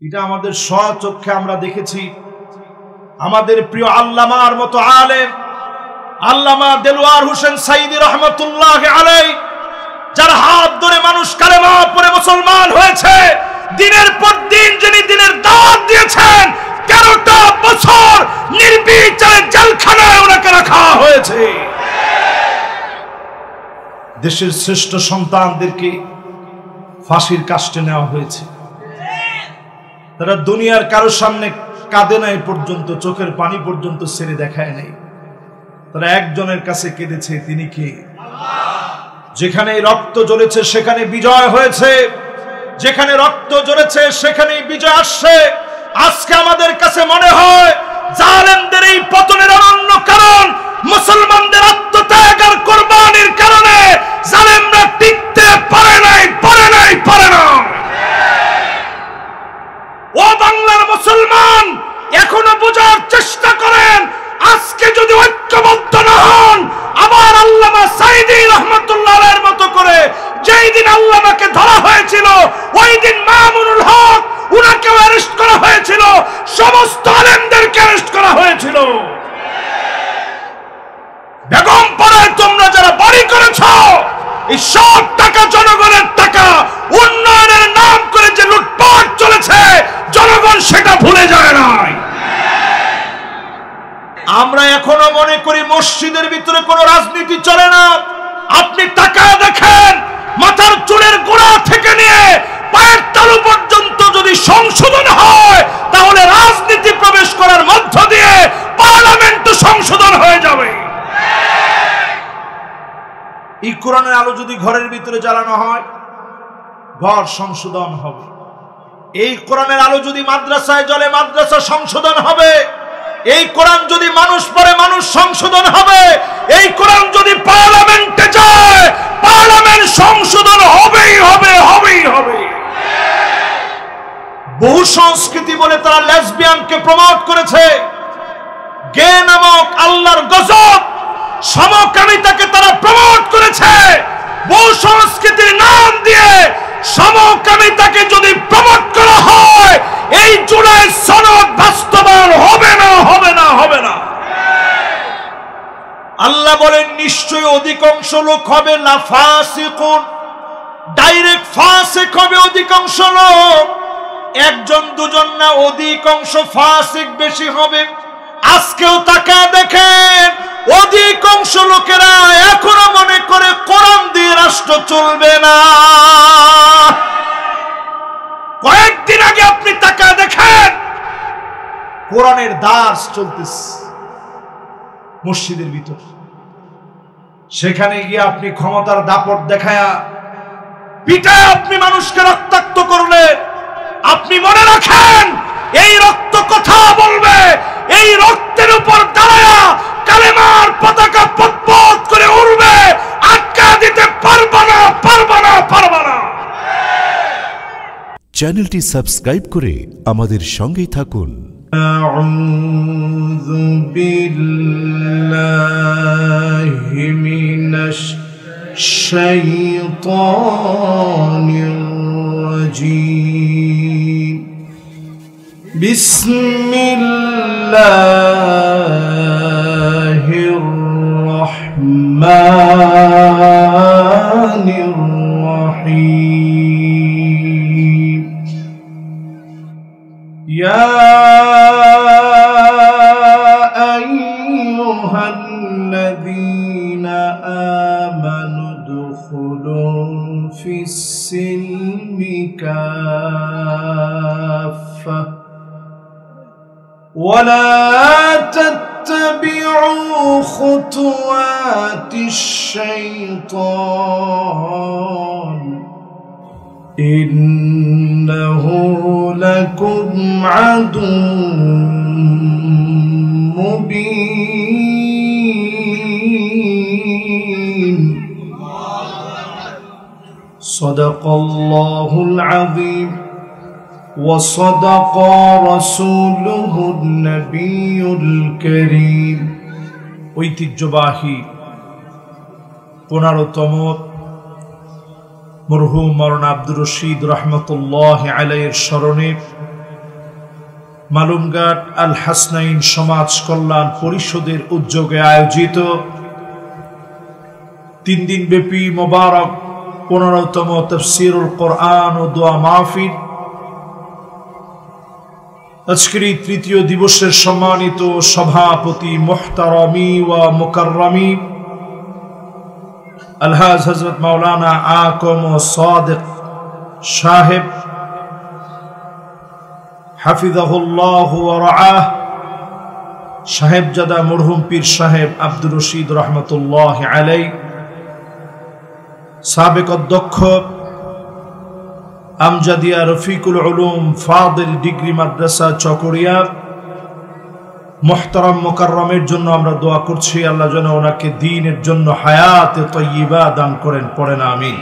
এটা আমাদের স্বচক্ষে আমরা দেখেছি। আমাদের প্রিয় আল্লামার মতো আলেম আল্লামা দেলোয়ার হোসেন সাইদি রহমতুল্লাহ আলাইহি, যার হাত ধরে মানুষ কালেমা পড়ে মুসলমান হয়েছে, দিনের পর দিন যিনি দিনের দাওয়াত দিয়েছেন, 13টা বছর নির্বিচারে জেলখানায় ওনাকে রাখা হয়েছে। দেশের শ্রেষ্ঠ সন্তানদেরকে ফাঁসির কাস্টে নেওয়া হয়েছে। তারা দুনিয়ার কারোর সামনে কাঁদে নাই পর্যন্ত, চোখের পানি পর্যন্ত ছেড়ে দেখায় নাই। তারা একজনের কাছে কেঁদেছে, তিনি কে? যেখানে রক্ত জ্বলেছে সেখানে বিজয় হয়েছে, যেখানে রক্ত জ্বলেছে সেখানেই বিজয় আসছে। আজকে আমাদের কাছে মনে হয় জালেমদের এই পতনের অনন্য কারণ মুসলমানদের আত্মত্যাগ আর কোরবানির কারণে জালেমরা টিকতে পারে নাই। ও বাংলার মুসলমান, এখনো বোঝার চেষ্টা করেন, আজকে যদি ঐক্যবদ্ধ না হন, আবার আল্লামা সাইদি রহমতুল্লাহর মতো করে যেই দিন আল্লামাকে ধরা হয়েছিল ওই দিন মামুনুল হক উনাকে অ্যারেস্ট করা হয়েছিল, সমস্ত আলেমদেরকে অ্যারেস্ট করা হয়েছিল। বেগমপাড়ায় তোমরা যারা বাড়ি করেছ, এই সব টাকা জনগণের টাকা, উন্নয়নের নাম করে যে লুটপাট চলেছে জনগণ সেটা ভুলে যায় নাই। আমরা এখনো মনে করি মসজিদের ভিতরে কোনো রাজনীতি চলে না। আপনি টাকা দেখেন, মাথার চুলের গোড়া থেকে নিয়ে পায়ের তালু পর্যন্ত যদি সংশোধন হয়, তাহলে রাজনীতি প্রবেশ করার মধ্য দিয়ে পার্লামেন্টও সংশোধন হয়ে যাবে। এই কোরআনের আলো যদি ঘরের ভিতরে জ্বালানো হয়, ঘর সংশোধন হবে। এই কোরআনের আলো যদি মাদ্রাসায় জ্বলে, মাদ্রাসা সংশোধন হবে। এই কোরআন যদি মানুষ পড়ে, মানুষ সংশোধন হবে। এই কোরআন যদি পার্লামেন্টে যায়, পার্লামেন্ট সংশোধন হবেই হবে। বহু সংস্কৃতি বলে তারা লেসবিয়ানকে প্রমোট করেছে। গে নামক আল্লাহর গজব, সমকামিতাকে তারা প্রমোট করেছে। বহু সংস্কৃতির নাম দিয়ে সমকামিতাকে যদি প্রমোট করা হয়, এই জুলাই সনদ বাস্তবায়ন হবে না। আল্লাহ বলেন, নিশ্চয়ই অধিকাংশ লোক হবে লাফাসিকুন, ডাইরেক্ট ফাসিক হবে অধিকাংশ লোক। একজন দুজন না, অধিকাংশ ফাসিক বেশি হবে। আজকেও তাকা দেখেন, অধিকাংশ লোকেরা এখনো মনে করে কোরআন দিয়ে রাষ্ট্র চলবে না। কয়েকদিন আগে আপনি তাকা দেখেন, কোরআনের দাস চলতেছে মসজিদের ভিতর। সেখানে গিয়ে আপনি ক্ষমতার দাপট দেখায়া পিটায় আপনি মানুষকে রক্তাক্ত করলেন। আপনি মনে রাখেন, এই রক্ত কথা বলবে, এই রক্তের উপর দাঁড়ায়া কালেমার পতাকা পতপত করে উড়বে। আটকা দিতে পারবা না। চ্যানেলটি সাবস্ক্রাইব করে আমাদের সঙ্গেই থাকুন। আউযু বিল্লাহি মিনাশ শাইতানির রাজীম। বিসমিল্লাহির রহমানির রহিম। ইয়া আইয়ুহাল্লাযীনা আমানু দুখুলু ফিস-সিলমি কাফা ولا تتبعوا خطوات الشيطان إنه لكم عدو مبين صدق الله العظيم وصدق رسوله النبي الكريم। ঐতিহ্যবাহী 15তম মরহুম মাওলানা আব্দুর রশিদ রহমতুল্লাহ আলাইহির স্মরণে মালুমঘাট আল হাসনাইন সমাজ কল্যাণ পরিষদের উদ্যোগে আয়োজিত 3 দিন ব্যাপী মোবারক 15তম তাফসীরুল কোরআন ও দোয়া মাহফিল আজকের এই তৃতীয় দিবসের সম্মানিত সভাপতি মুহতারামি ওয়া মুকাররামি আলহাজ হযরত মাওলানা আকম ও সাদিক সাহেব হাফিজাহুল্লাহ ওয়া রাআহ সাহেবজাদা মরহুম পীর সাহেব আব্দুর রশিদ রহমাতুল্লাহি আলাইহি সাবেক অধ্যক্ষ আমজাদিয়া রফিকুল উলুম ফাদিল ডিগ্রি মাদ্রাসা চকরিয়া মুহতারাম মুকাররমের জন্য আমরা দোয়া করছি আল্লাহ যেন ওনাকে দ্বীনের জন্য হায়াতে তয়্যিবা দান করেন, পড়েন আমিন।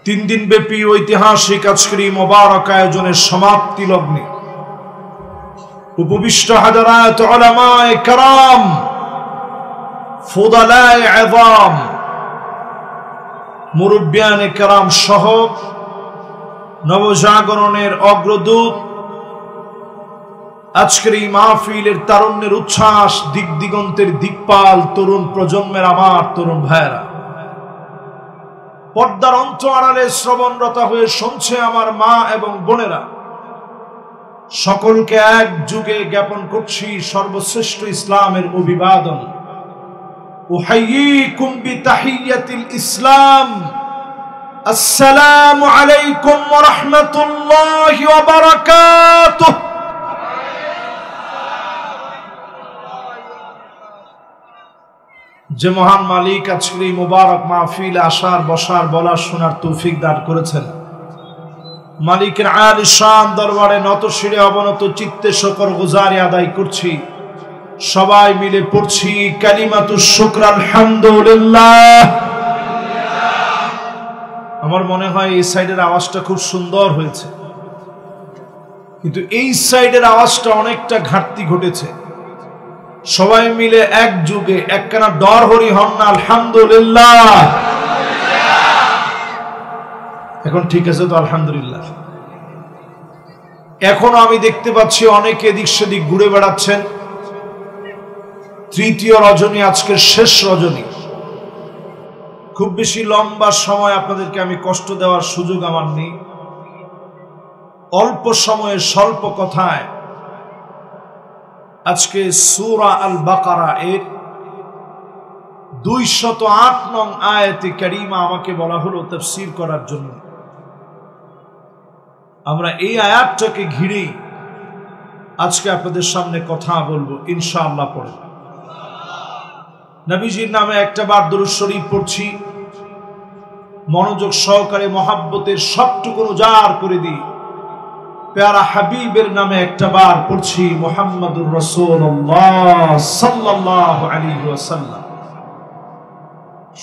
3 দিন ব্যাপী ঐতিহাসিক আজকের এই মোবারক আয়োজনের সমাপ্তি লগ্নে উপবিষ্ট হাজারাত উলামায়ে কেরাম, ফুদালায়ে আযম, মুরব্বিয়ানে কেরাম সহ নবজাগরণের অগ্রদূত, আজকের এই মাহফিলের তারুণ্যের উচ্ছ্বাস, দিক দিগন্তের দিকপাল তরুণ প্রজন্মের আমার তরুণ ভাইয়েরা, পর্দার অন্তরালে শ্রবণরত হয়ে শুনছে আমার মা এবং বোনেরা, সকলকে এক যুগে জ্ঞাপন করছি সর্বশ্রেষ্ঠ ইসলামের অভিবাদন। উহাইয়িকুম বিতাহিয়াতিল ইসলাম, আসসালামু আলাইকুম ওয়া রাহমাতুল্লাহি ওয়া বারাকাতুহু। যে মহান মালিক আজকের এই মুবারক মাহফিলে আসার, বসার, বলার, শোনার তৌফিক দান করেছেন, মালিকের আলী শান দরবারে নত শিরে অবনত চিত্তে শুকর গুজারি আদায় করছি। সবাই মিলে পড়ছি কালিমাতুশ শুকর আলহামদুলিল্লাহ। আমার মনে হয় এই সাইডের আওয়াজটা খুব সুন্দর হয়েছে, কিন্তু এই সাইডের আওয়াজটা অনেকটা ঘাটতি ঘটেছে। সবাই মিলে এক যুগে একখানা ডর হরি হন না আলহামদুলিল্লাহ। এখন ঠিক আছে তো আলহামদুলিল্লাহ। এখনো আমি দেখতে পাচ্ছি অনেকে এদিক সেদিক ঘুরে বেড়াচ্ছেন। তৃতীয় রজনী, আজকের শেষ রজনী। খুব বেশি লম্বা সময় আপনাদেরকে আমি কষ্ট দেওয়ার সুযোগ আমার নেই। অল্প সময়ে স্বল্প কথায় আজকে সূরা আল বাকারা এর 208 নং আয়াতে কারিমা আমাকে বলা হলো তাফসীর করার জন্য। আমরা এই আয়াতটাকে ঘিরেই আজকে আপনাদের সামনে কথা বলবো ইনশাআল্লাহ। পড়ে নবীজির নামে একটা বার দুরূদ শরীফ পড়ছি, মনোযোগ সহকারে মহাব্বতের সবটুকু উজাড় করে দিই। প্যারা হাবিবের নামে একটা বার পড়ছি মুহাম্মাদুর রাসূলুল্লাহ সাল্লাল্লাহু আলাইহি ওয়াসাল্লাম।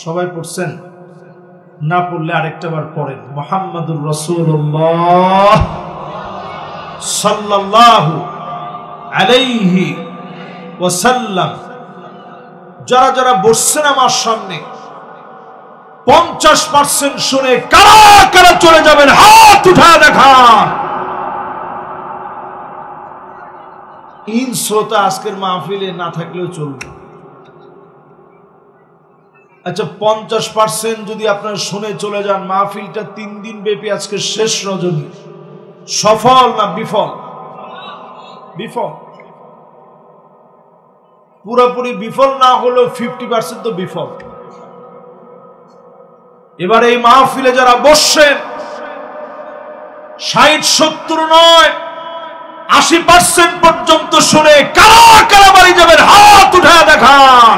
সবাই পড়ছেন? না পড়লে আরেকটা বার পড়েন, মুহাম্মাদুর রাসূলুল্লাহ সাল্লাল্লাহু আলাইহি ওয়াসাল্লাম। যারা যারা বসছেন আমার সামনে 50% শুনে কারা কারা চলে যাবেন হাত উঠা দেখান। ইন শ্রোতা আজকের মাহফিলে না থাকলেও চলবে। আচ্ছা, 50% যদি আপনারা শুনে চলে যান, মাহফিলটা 3 দিন ব্যাপী আজকে শেষ রজনী, সফল না বিফল? বিফল। পুরোপুরি বিফল না হলেও 50% তো বিফল। এবার এই মাহফিলে যারা বসছেন 60-70 নয় 80% পর্যন্ত শুনে কারা কারা বাড়ি যাবেন হাত উঠা দেখান।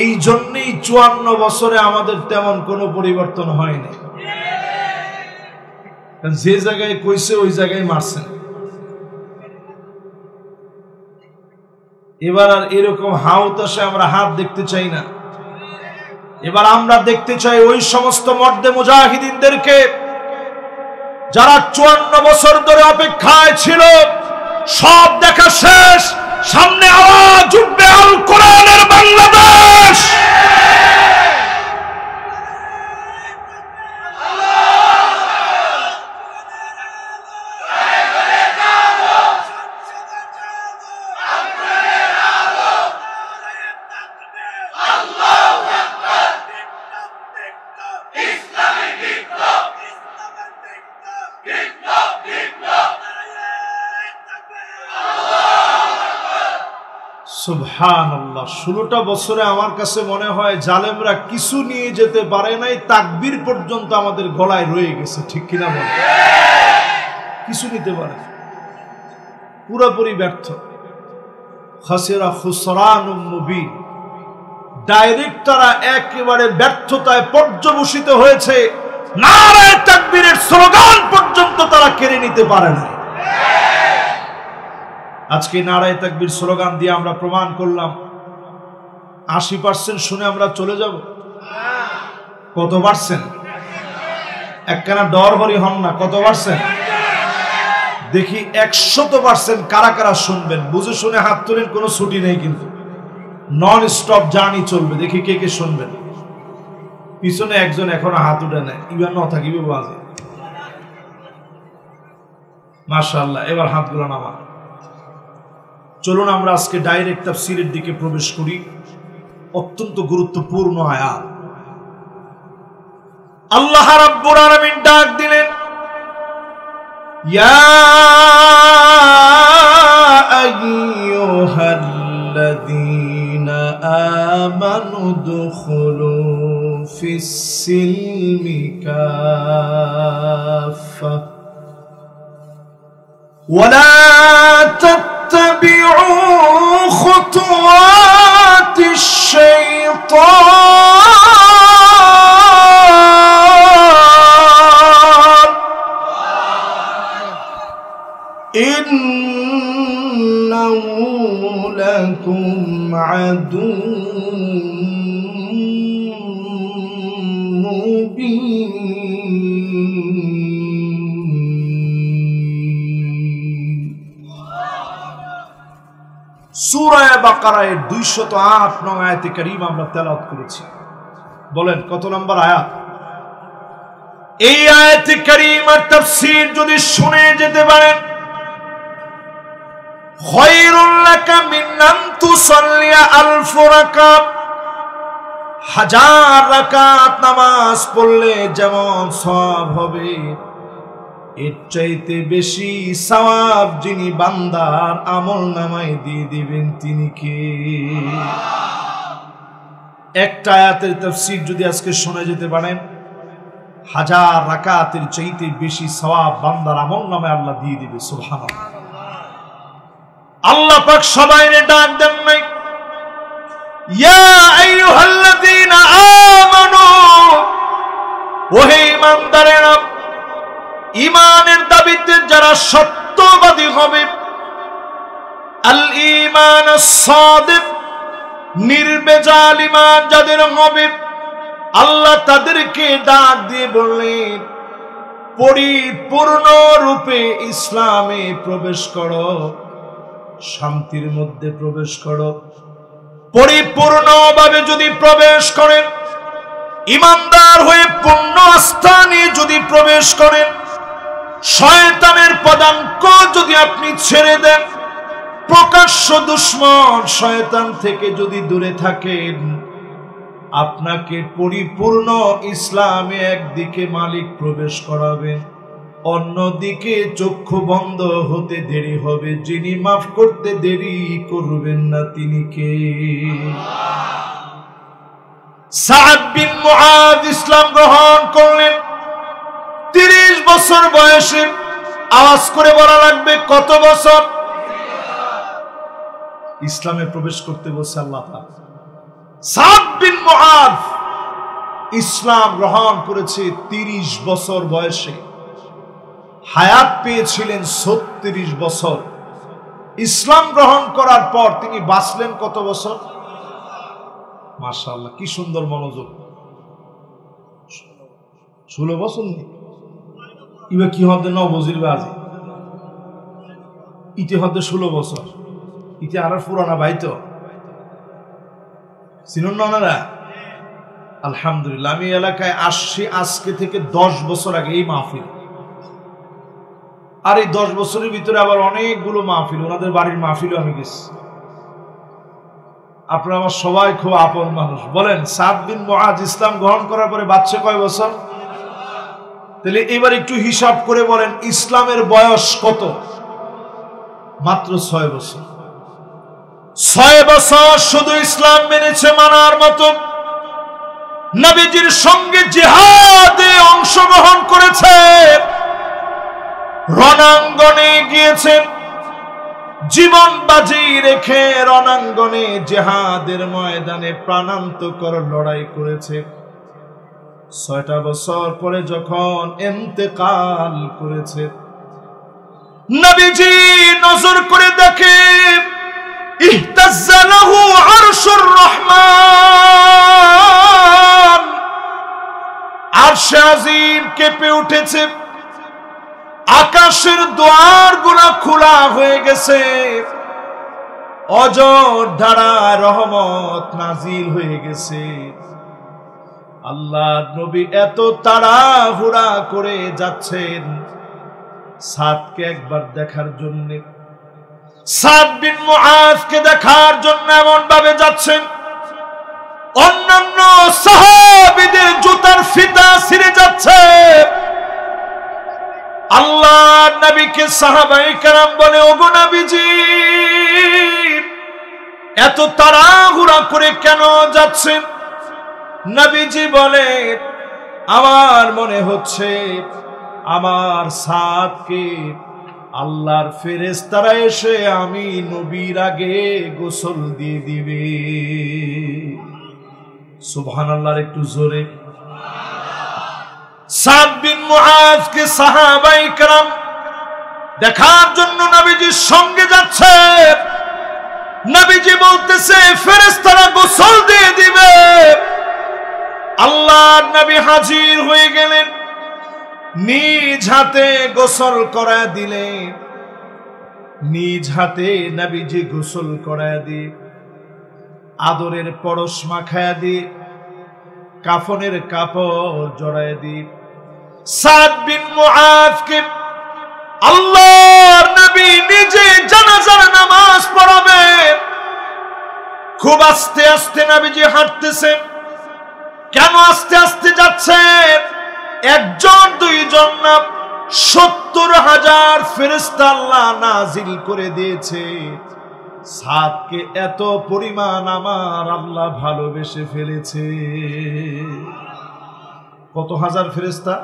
এই জন্যই 54 বছরে আমাদের তেমন কোনো পরিবর্তন হয়নি। যে জায়গায় কইছে ওই জায়গায় মারছেন। এবার আর এরকম হাউতাশে আমরা হাত দেখতে চাই না। এবার আমরা দেখতে চাই ওই সমস্ত মর্দে মুজাহিদিনদেরকে যারা 54 বছর ধরে অপেক্ষায় ছিল। সব দেখা শেষ, সামনে আওয়াজ উঠবে আল কোরআনের বাংলাদেশ। সুবহানাল্লাহ। 16টা বছরে আমার কাছে মনে হয় জালেমরা কিছু নিয়ে যেতে পারে নাই, তাকবীর পর্যন্ত আমাদের গলায় রয়ে গেছে, ঠিক কিনা বলে? কিছু নিতে পারে, পুরোপুরি ব্যর্থ। খাসিরা খুসরানুম মুবিন, ডাইরেক্ট তারা একেবারে ব্যর্থতায় পর্যবসিত হয়েছে। নারায়ে তাকবীরের স্লোগান পর্যন্ত তারা কেড়ে নিতে পারে না। আজকে নারায়ে তাকবীর স্লোগান দিয়ে আমরা প্রমাণ করলাম 80% শুনে আমরা চলে যাব। কত পার্সেন্ট? একখানা ডর হরি হন না, কত পার্সেন্ট? দেখি 100% কারা কারা শুনবেন। বুঝে শুনে হাত তুলেন, কোনো ছুটি নেই কিন্তু, নন স্টপ জার্নি চলবে। দেখি কে কে শুনবেন। পিছনে একজন এখনো হাত উঠে নেয়, ইবার ন থাকিবে বাজে। মাশাআল্লাহ, এবার হাতগুলো নামা। চলুন আমরা আজকে ডাইরেক্ট তাফসীরের দিকে প্রবেশ করি। অত্যন্ত গুরুত্বপূর্ণ আয়াত। আল্লাহ রাব্বুল আলামিন ডাক দিলেন, ইয়া আইয়ুহাল্লাযীনা আমানু দুখুলু ফিস-সিলমি কাফা ওয়ালা تتبعوا خطوات الشيطان إنه لكم عدو مبين। সূরা বাকারার 208 নং আয়াতে কারীমা আমরা তেলাওয়াত করেছি। বলেন কত নম্বর আয়াত? এই আয়াতে কারীমার তাফসীর যদি শুনে যেতে পারেন, খায়রুল লাকা মিন আন তুসাল্লিয়া আলফ রাকাত, 1000 রাকাত নামাজ পড়লে যেমন সওয়াব হবে, এর চাইতে বেশি সওয়াব যিনি বান্দার আমলনামায় দিয়ে দিবেন তিনি কে? একটা আয়াতের তাফসীর যদি আজকে শুনে যেতে পারেন, 1000 রাকাতের চাইতে বেশি সওয়াব বান্দার আমলনামায় আল্লাহ দিয়ে দিবে। সুবহানাল্লাহ। আল্লাহ পাক সবাইকে ডাক দেন নাই, ইয়া আইয়ুহাল্লাযীনা আমানু, ওহে ঈমানদারেরা, ঈমানের দাবিতে যারা সত্যবাদী হবে, আল ঈমানুস সাদিক, নির্ভেজাল ঈমান যাদের হবে, আল্লাহ তাদেরকে ডাক দিয়ে বললেন, পরিপূর্ণ রূপে ইসলামে প্রবেশ করো, শান্তির মধ্যে প্রবেশ করো। পরিপূর্ণভাবে যদি প্রবেশ করেন, ঈমানদার হয়ে পূর্ণ আস্থা নিয়ে যদি প্রবেশ করেন, শয়তানের পদাঙ্ক যদি আপনি ছেড়ে দেন, প্রকাশ্য দুশমন শয়তান থেকে যদি দূরে থাকেন, আপনাকে পরিপূর্ণ ইসলামে একদিকে মালিক প্রবেশ করাবেন, অন্যদিকে চক্ষু বন্ধ হতে দেরি হবে, যিনি মাফ করতে দেরি করবেন না তিনি কে? সাদ বিন মুআদ ইসলাম গ্রহণ করলেন 30 বছর বয়সে। আওয়াজ করে বলা লাগবে, কত বছর? ইসলামে প্রবেশ করতে বলছে আল্লাহ তাআলা। সাদ বিন মুআদ ইসলাম গ্রহণ করেছে 30 বছর বয়সে, হায়াত পেয়েছিলেন 36 বছর। ইসলাম গ্রহণ করার পর তিনি বাঁচলেন কত বছর? মাশাআল্লাহ, কি সুন্দর মনোযোগ। 16 বছর নেই ইবা কি হতে ন বজির বাজি ইতে হতে 16 বছর, ইতে আর পুরানা ভাই তো চিনুন না ওনারা। আলহামদুলিল্লাহ, আমি এলাকায় আসছি আজকে থেকে 10 বছর আগে এই মাহফিল, আর এই 10 বছরের ভিতরে আবার অনেকগুলো মাহফিল, ওনাদের বাড়ির মাহফিলও আমি গেছি। আপনারা আমার সবাই খুব আপন মানুষ। বলেন, সাদ বিন মুআদ ইসলাম গ্রহণ করার পরে বাচ্চা কয় বছর? তাহলে এবার একটু হিসাব করে বলেন, ইসলামের বয়স কত? মাত্র 6 বছর। 6 বছর শুধু ইসলাম মেনেছে মানার মতো, নবীজির সঙ্গে জিহাদে অংশগ্রহণ করেছে, রণাঙ্গনে গিয়েছেন, জীবন বাজি রেখে রণাঙ্গনে জিহাদের ময়দানে প্রাণান্তকর লড়াই করেছে। 6টা বছর পরে যখন ইন্তেকাল করেছে, নবীজি নজর করে দেখে ইহতাজ্জা লাহু আরশুর রহমান, আরশে আজিম কেঁপে উঠেছে, আকাশের দুয়ারগুলো খোলা হয়ে গেছে, অজর ধারা রহমত নাজিল হয়ে গেছে। আল্লাহর নবী এত তাড়াহুড়া করে যাচ্ছেন সাদকে একবার দেখার জন্য, সাদ বিন মুআযকে দেখার জন্য এমন ভাবে যাচ্ছেন, অন্যান্য সাহাবীদের জুতার ফিতা ছিঁড়ে যাচ্ছে। আল্লাহর নবীকে সাহাবায়ে কেরাম বলে, ওগো নবীজি এত তাড়াহুড়া করে কেন যাচ্ছেন? নবীজি বলে, আমার মনে হচ্ছে আমার সাদকে আল্লাহর ফেরেশতারা এসে আমি নবীর আগে গোসল দিয়ে দিবে। সুবহানাল্লাহ, একটু জোরে। সাদ বিন মুআযকে সাহাবায়ে কেরাম দেখার জন্য নবীজির সঙ্গে যাচ্ছে। নবীজি বলতেছে ফেরেশতারা গোসল দিয়ে দিবে। আল্লাহর নবী হাজির হয়ে গেলেন, নিজ হাতে গোসল করায় দিলেন, নিজ হাতে নবীজি গোসল করায় দিয়ে আদরের পরশ মাখায় দিয়ে কাফনের কাপড় জড়ায় দিয়ে সাদ বিন মুআযকে আল্লাহর নবী নিজে জানাজার নামাজ পড়াবেন। খুব আস্তে আস্তে নবীজি হাঁটতেছেন। কেন আস্তে আস্তে যাচ্ছেন? একজন দুইজন না, 70,000 ফেরেশতা আল্লাহ নাজিল করে দিয়েছে। সাদকে এত পরিমাণ আমার আল্লাহ ভালোবেসে ফেলেছে। কত হাজার ফেরেশতা?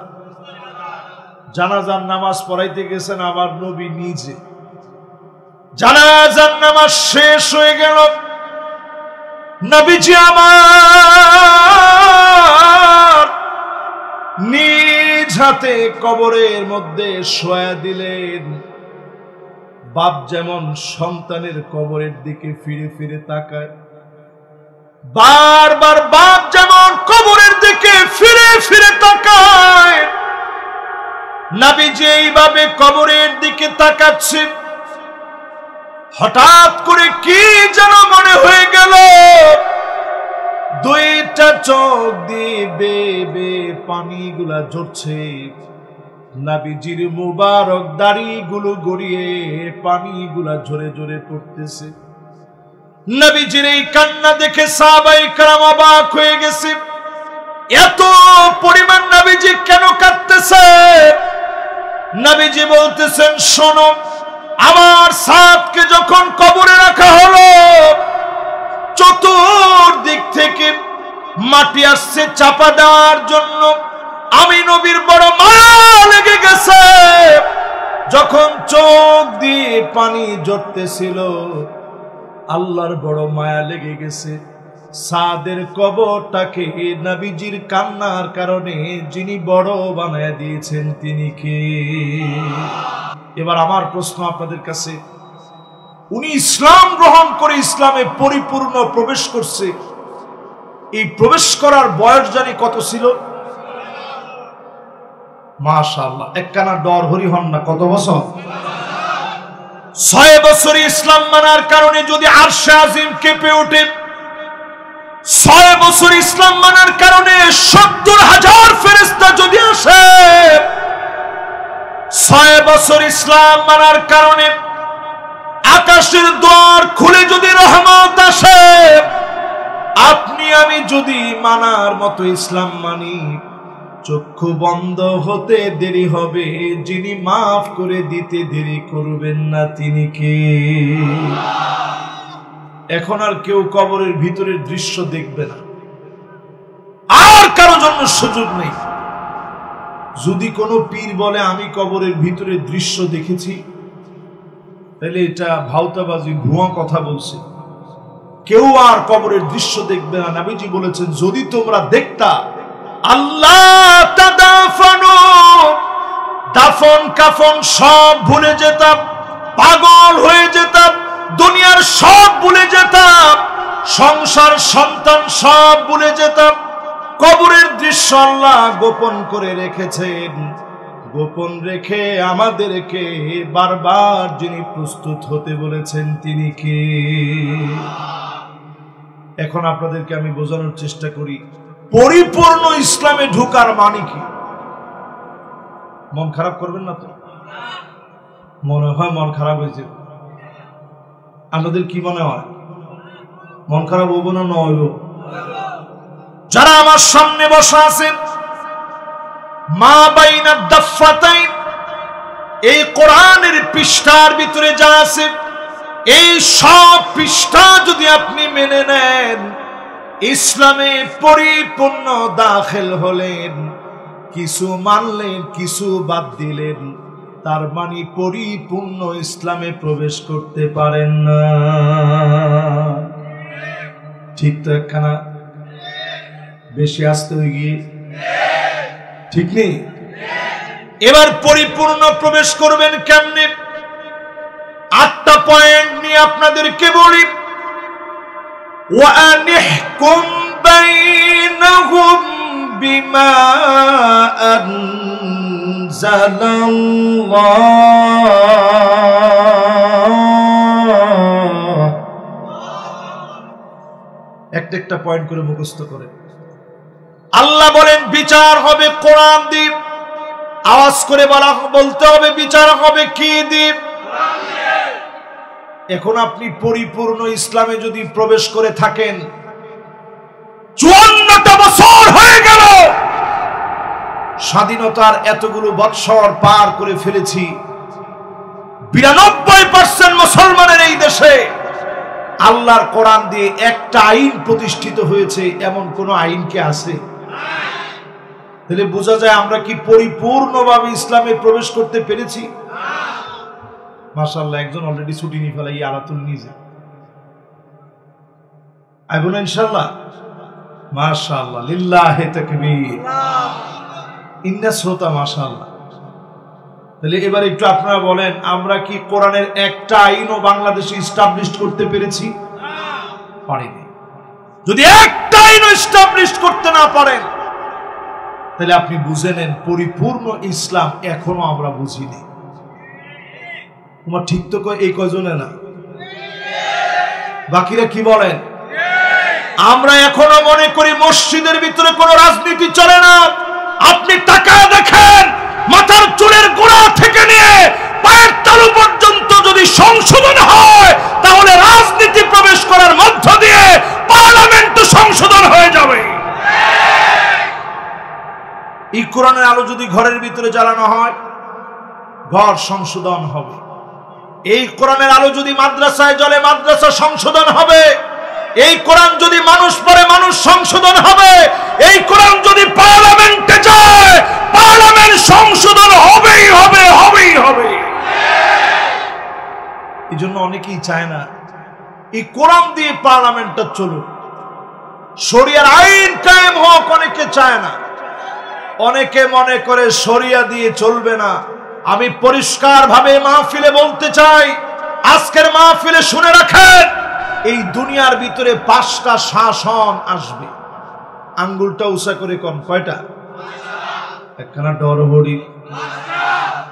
জানাজার নামাজ পড়াইতে গেছেন আমার নবী নিজে। জানাজার নামাজ শেষ হয়ে গেল, নবীজি আমার নিজ হাতে কবরের মধ্যে শোয়া দিলেন। বাপ যেমন সন্তানের কবরের দিকে ফিরে ফিরে তাকায়, বারবার বাপ যেমন কবরের দিকে ফিরে ফিরে তাকায়, নবীজি এইভাবে কবরের দিকে তাকাচ্ছে। হঠাৎ করে কি যেন মনে হয়ে গেল, দুইটা চোখ দিয়ে বেবে পানিগুলা ঝরছে। নবীজির মুবারক দাড়িগুলো গড়িয়ে পানিগুলা ঝরে ঝরে পড়তেছে। নবীজির এই কান্না দেখে সাহাবায়ে কেরাম অবাক হয়ে গেছে। এত পরিমাণ নবীজি কেন কাঁদতেছে? নবীজি বলতেছেন, শোনো, আমার সাদকে যখন কবরে রাখা হলো, চতুর্দিক থেকে মাটি আসছে চাপা দেওয়ার জন্য। আমি নবীর বড় মায়া লেগে গেছে। যখন চোখ দিয়ে পানি ঝরতেছিল, আল্লাহর বড় মায়া লেগে গেছে। সাদের কবরটাকে নবীজির কান্নার কারণে যিনি বড় বানায় দিয়েছেন তিনি কে? এবার আমার প্রশ্ন আপনাদের কাছে, উনি ইসলাম গ্রহণ করে ইসলামে পরিপূর্ণ প্রবেশ করছে, এই প্রবেশ করার বয়স জানি কত ছিল? মাশাআল্লাহ, একখানা ডর হরি হন না, কত বছর? 6 বছর ইসলাম মানার কারণে যদি আরশে আজিম কেঁপে ওঠে, 6 বছর ইসলাম মানার কারণে 70,000 ফেরেশতা যদি আসে, 6 বছর ইসলাম মানার কারণে আকাশের দ্বার খুলে যদি রহমত আসে, আপনি আমি যদি মানার মতো ইসলাম মানি, চক্ষু বন্ধ হতে দেরি হবে, যিনি মাফ করে দিতে দেরি করবেন না তিনি কে? এখন আর কেউ কবরের ভিতরের দৃশ্য দেখবে না, আর কারো জন্য সুযোগ নেই। যদি কোনো পীর বলে আমি কবরের ভিতরের দৃশ্য দেখেছি, তাহলে এটা ভাউতাবাজি, ভুয়া কথা বলছে। কেউ আর কবরের দৃশ্য দেখবে না। নবীজি বলেছেন, যদি তোমরা দেখতা, আল্লাহ তাদাফানু, দাফন কাফন সব ভুলে যেতাম, পাগল হয়ে যেতাম, দুনিয়ার সব ভুলে যেতাম, সংসার সন্তান সব ভুলে যেতাম। কবরের দৃশ্য আল্লাহ গোপন করে রেখেছেন। গোপন রেখে আমাদেরকে বারবার যিনি প্রস্তুত হতে বলেছেন তিনি কে? এখন আপনাদেরকে আমি বোঝানোর চেষ্টা করি, পরিপূর্ণ ইসলামে ঢোকার মানে কি। মন খারাপ করবেন না তো? মনে হয় মন খারাপ হয়েছে। আপনাদের কি মনে হয়? মন খারাপ হবো না হইব? যারা আমার সামনে বসা আছেন, মা বাইনা দাফাতাইন, এই কোরআনের পৃষ্ঠার ভিতরে যা আছে, এই সব পৃষ্ঠা যদি আপনি মেনে নেন, ইসলামে পরিপূর্ণ দাখিল হলেন। কিছু মানলেন, কিছু বাদ দিলেন, তার মানে পরিপূর্ণ ইসলামে প্রবেশ করতে পারেন না। ঠিক তো? একখানা বেশি আসতে হয়ে গিয়ে ঠিক নেই। এবার পরিপূর্ণ প্রবেশ করবেন কেমনে? 8টা পয়েন্ট নিয়ে আপনাদেরকে বলি। ওয়ানিহকুম বাইনাহুম বিমা আনজালাল্লাহ। একটা পয়েন্ট করে মুখস্থ করেন। আল্লাহ বলেন বিচার হবে কোরআন দিয়ে। আওয়াজ করে বলতে হবে বিচার হবে কি দিয়ে? এখন আপনি পরিপূর্ণ ইসলামে যদি প্রবেশ করে থাকেন, 54টা বছর হয়ে গেল, স্বাধীনতার এতগুলো বৎসর পার করে ফেলেছি, 92% মুসলমানের এই দেশে আল্লাহর কোরআন দিয়ে একটা আইন প্রতিষ্ঠিত হয়েছে, এমন কোন আইন কি আছে? তাহলে বোঝা যায় আমরা কি পরিপূর্ণভাবে ইসলামে প্রবেশ করতে পেরেছি? মাশাআল্লাহ, একজন অলরেডি ছুটি নিয়ে ফেলাই আলাতুল নিজে আইব না ইনশাআল্লাহ। মাশাআল্লাহ, লিল্লাহি তাকবীর, ইন্না শ্রোতা, মাশাআল্লাহ। তাহলে এবার একটু আপনারা বলেন, আমরা কি কোরআনের একটা আইনও বাংলাদেশে এস্টাবলিশ করতে পেরেছি? পারিনি। যদি একটা আইনও এস্টাবলিশ করতে না পারেন, তাহলে আপনি বুঝে নেন পরিপূর্ণ ইসলাম এখনো আমরা বুঝিনি। তোমার ঠিক তো এই কয়জনে না, বাকিরা কি বলেন? আমরা এখনো মনে করি মসজিদের ভিতরে কোনো রাজনীতি চলে না। আপনি তাকায় দেখেন, মাথার চুলের গোড়া থেকে নিয়ে পায়ের তালু পর্যন্ত যদি সংশোধন হয়, তাহলে রাজনীতি প্রবেশ করার মধ্য দিয়ে পার্লামেন্ট সংশোধন হয়ে যাবে। এই কোরআনের আলো যদি ঘরের ভিতরে জ্বালানো হয়, ঘর সংশোধন হবে। এই কোরআনের আলো যদি মাদ্রাসায় জ্বলে, মাদ্রাসা সংশোধন হবে। এই কোরআন যদি মানুষ পড়ে, মানুষ সংশোধন হবে। এই কোরআন যদি পার্লামেন্টে যায়, পার্লামেন্ট সংশোধন হবেই হবে, হবেই হবে। এই জন্য অনেকেই চায় না এই কোরআন দিয়ে পার্লামেন্টটা চলুক, শরিয়ার আইন কায়েম হোক, অনেকে চায় না। অনেকে মনে করে শরিয়া দিয়ে চলবে না। আমি পরিষ্কার ভাবে মাহফিলে বলতে চাই, আজকের মাহফিলে শুনে রাখেন, এই দুনিয়ার ভিতরে 5টা শাসন আসবে। আঙ্গুলটা উঁচা করে কোন কয়টা? একখানা ডরহরি,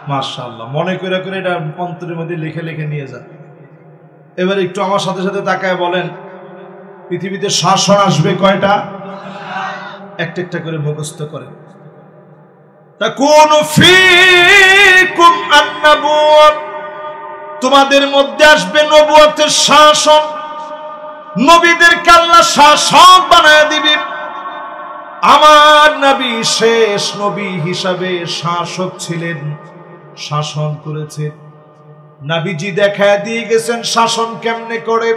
মাশাআল্লাহ। মনে করে করে এটা অন্তরের মধ্যে লিখে লিখে নিয়ে যান। এবার একটু আমার সাথে সাথে তাকায় বলেন, পৃথিবীতে শাসন আসবে কয়টা? একটা একটা করে মুখস্থ করেন। তাকুনু ফীকুম আন-নবুওয়া, তোমাদের মধ্যে আসবে নবুয়তের শাসন। নবীদেরকে আল্লাহ শাসক বানায় দিবে। আমার নবী শেষ নবী হিসাবে শাসক ছিলেন, শাসন করেছেন। নবীজি দেখায় দিয়ে গেছেন শাসন কেমনে করে।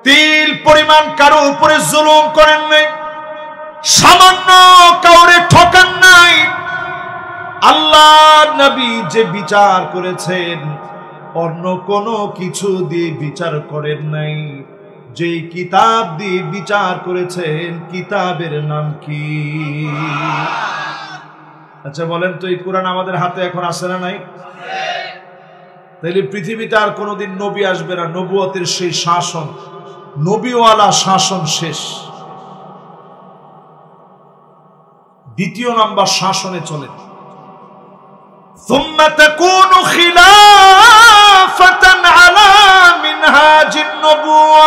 তিল পরিমাণ কারো উপরে জুলুম করেন নাই, সামান্য কাউরে ঠকান নাই। আল্লাহর নবী যে বিচার করেছেন অন্য কোনো কিছু দিয়ে বিচার করেন নাই। যে কিতাব দিয়ে বিচার করেছেন কিতাবের নাম কি? আচ্ছা বলেন তো, এই কোরআন আমাদের হাতে এখন আছে না নাই? তাইলে পৃথিবীতে আর কোনোদিন নবী আসবে না, নবুয়তের সেই শাসন, নবীওয়ালা শাসন শেষ। দ্বিতীয় নাম্বার শাসনে চলেন। ثم تكون خلافة على منهاج النبوة।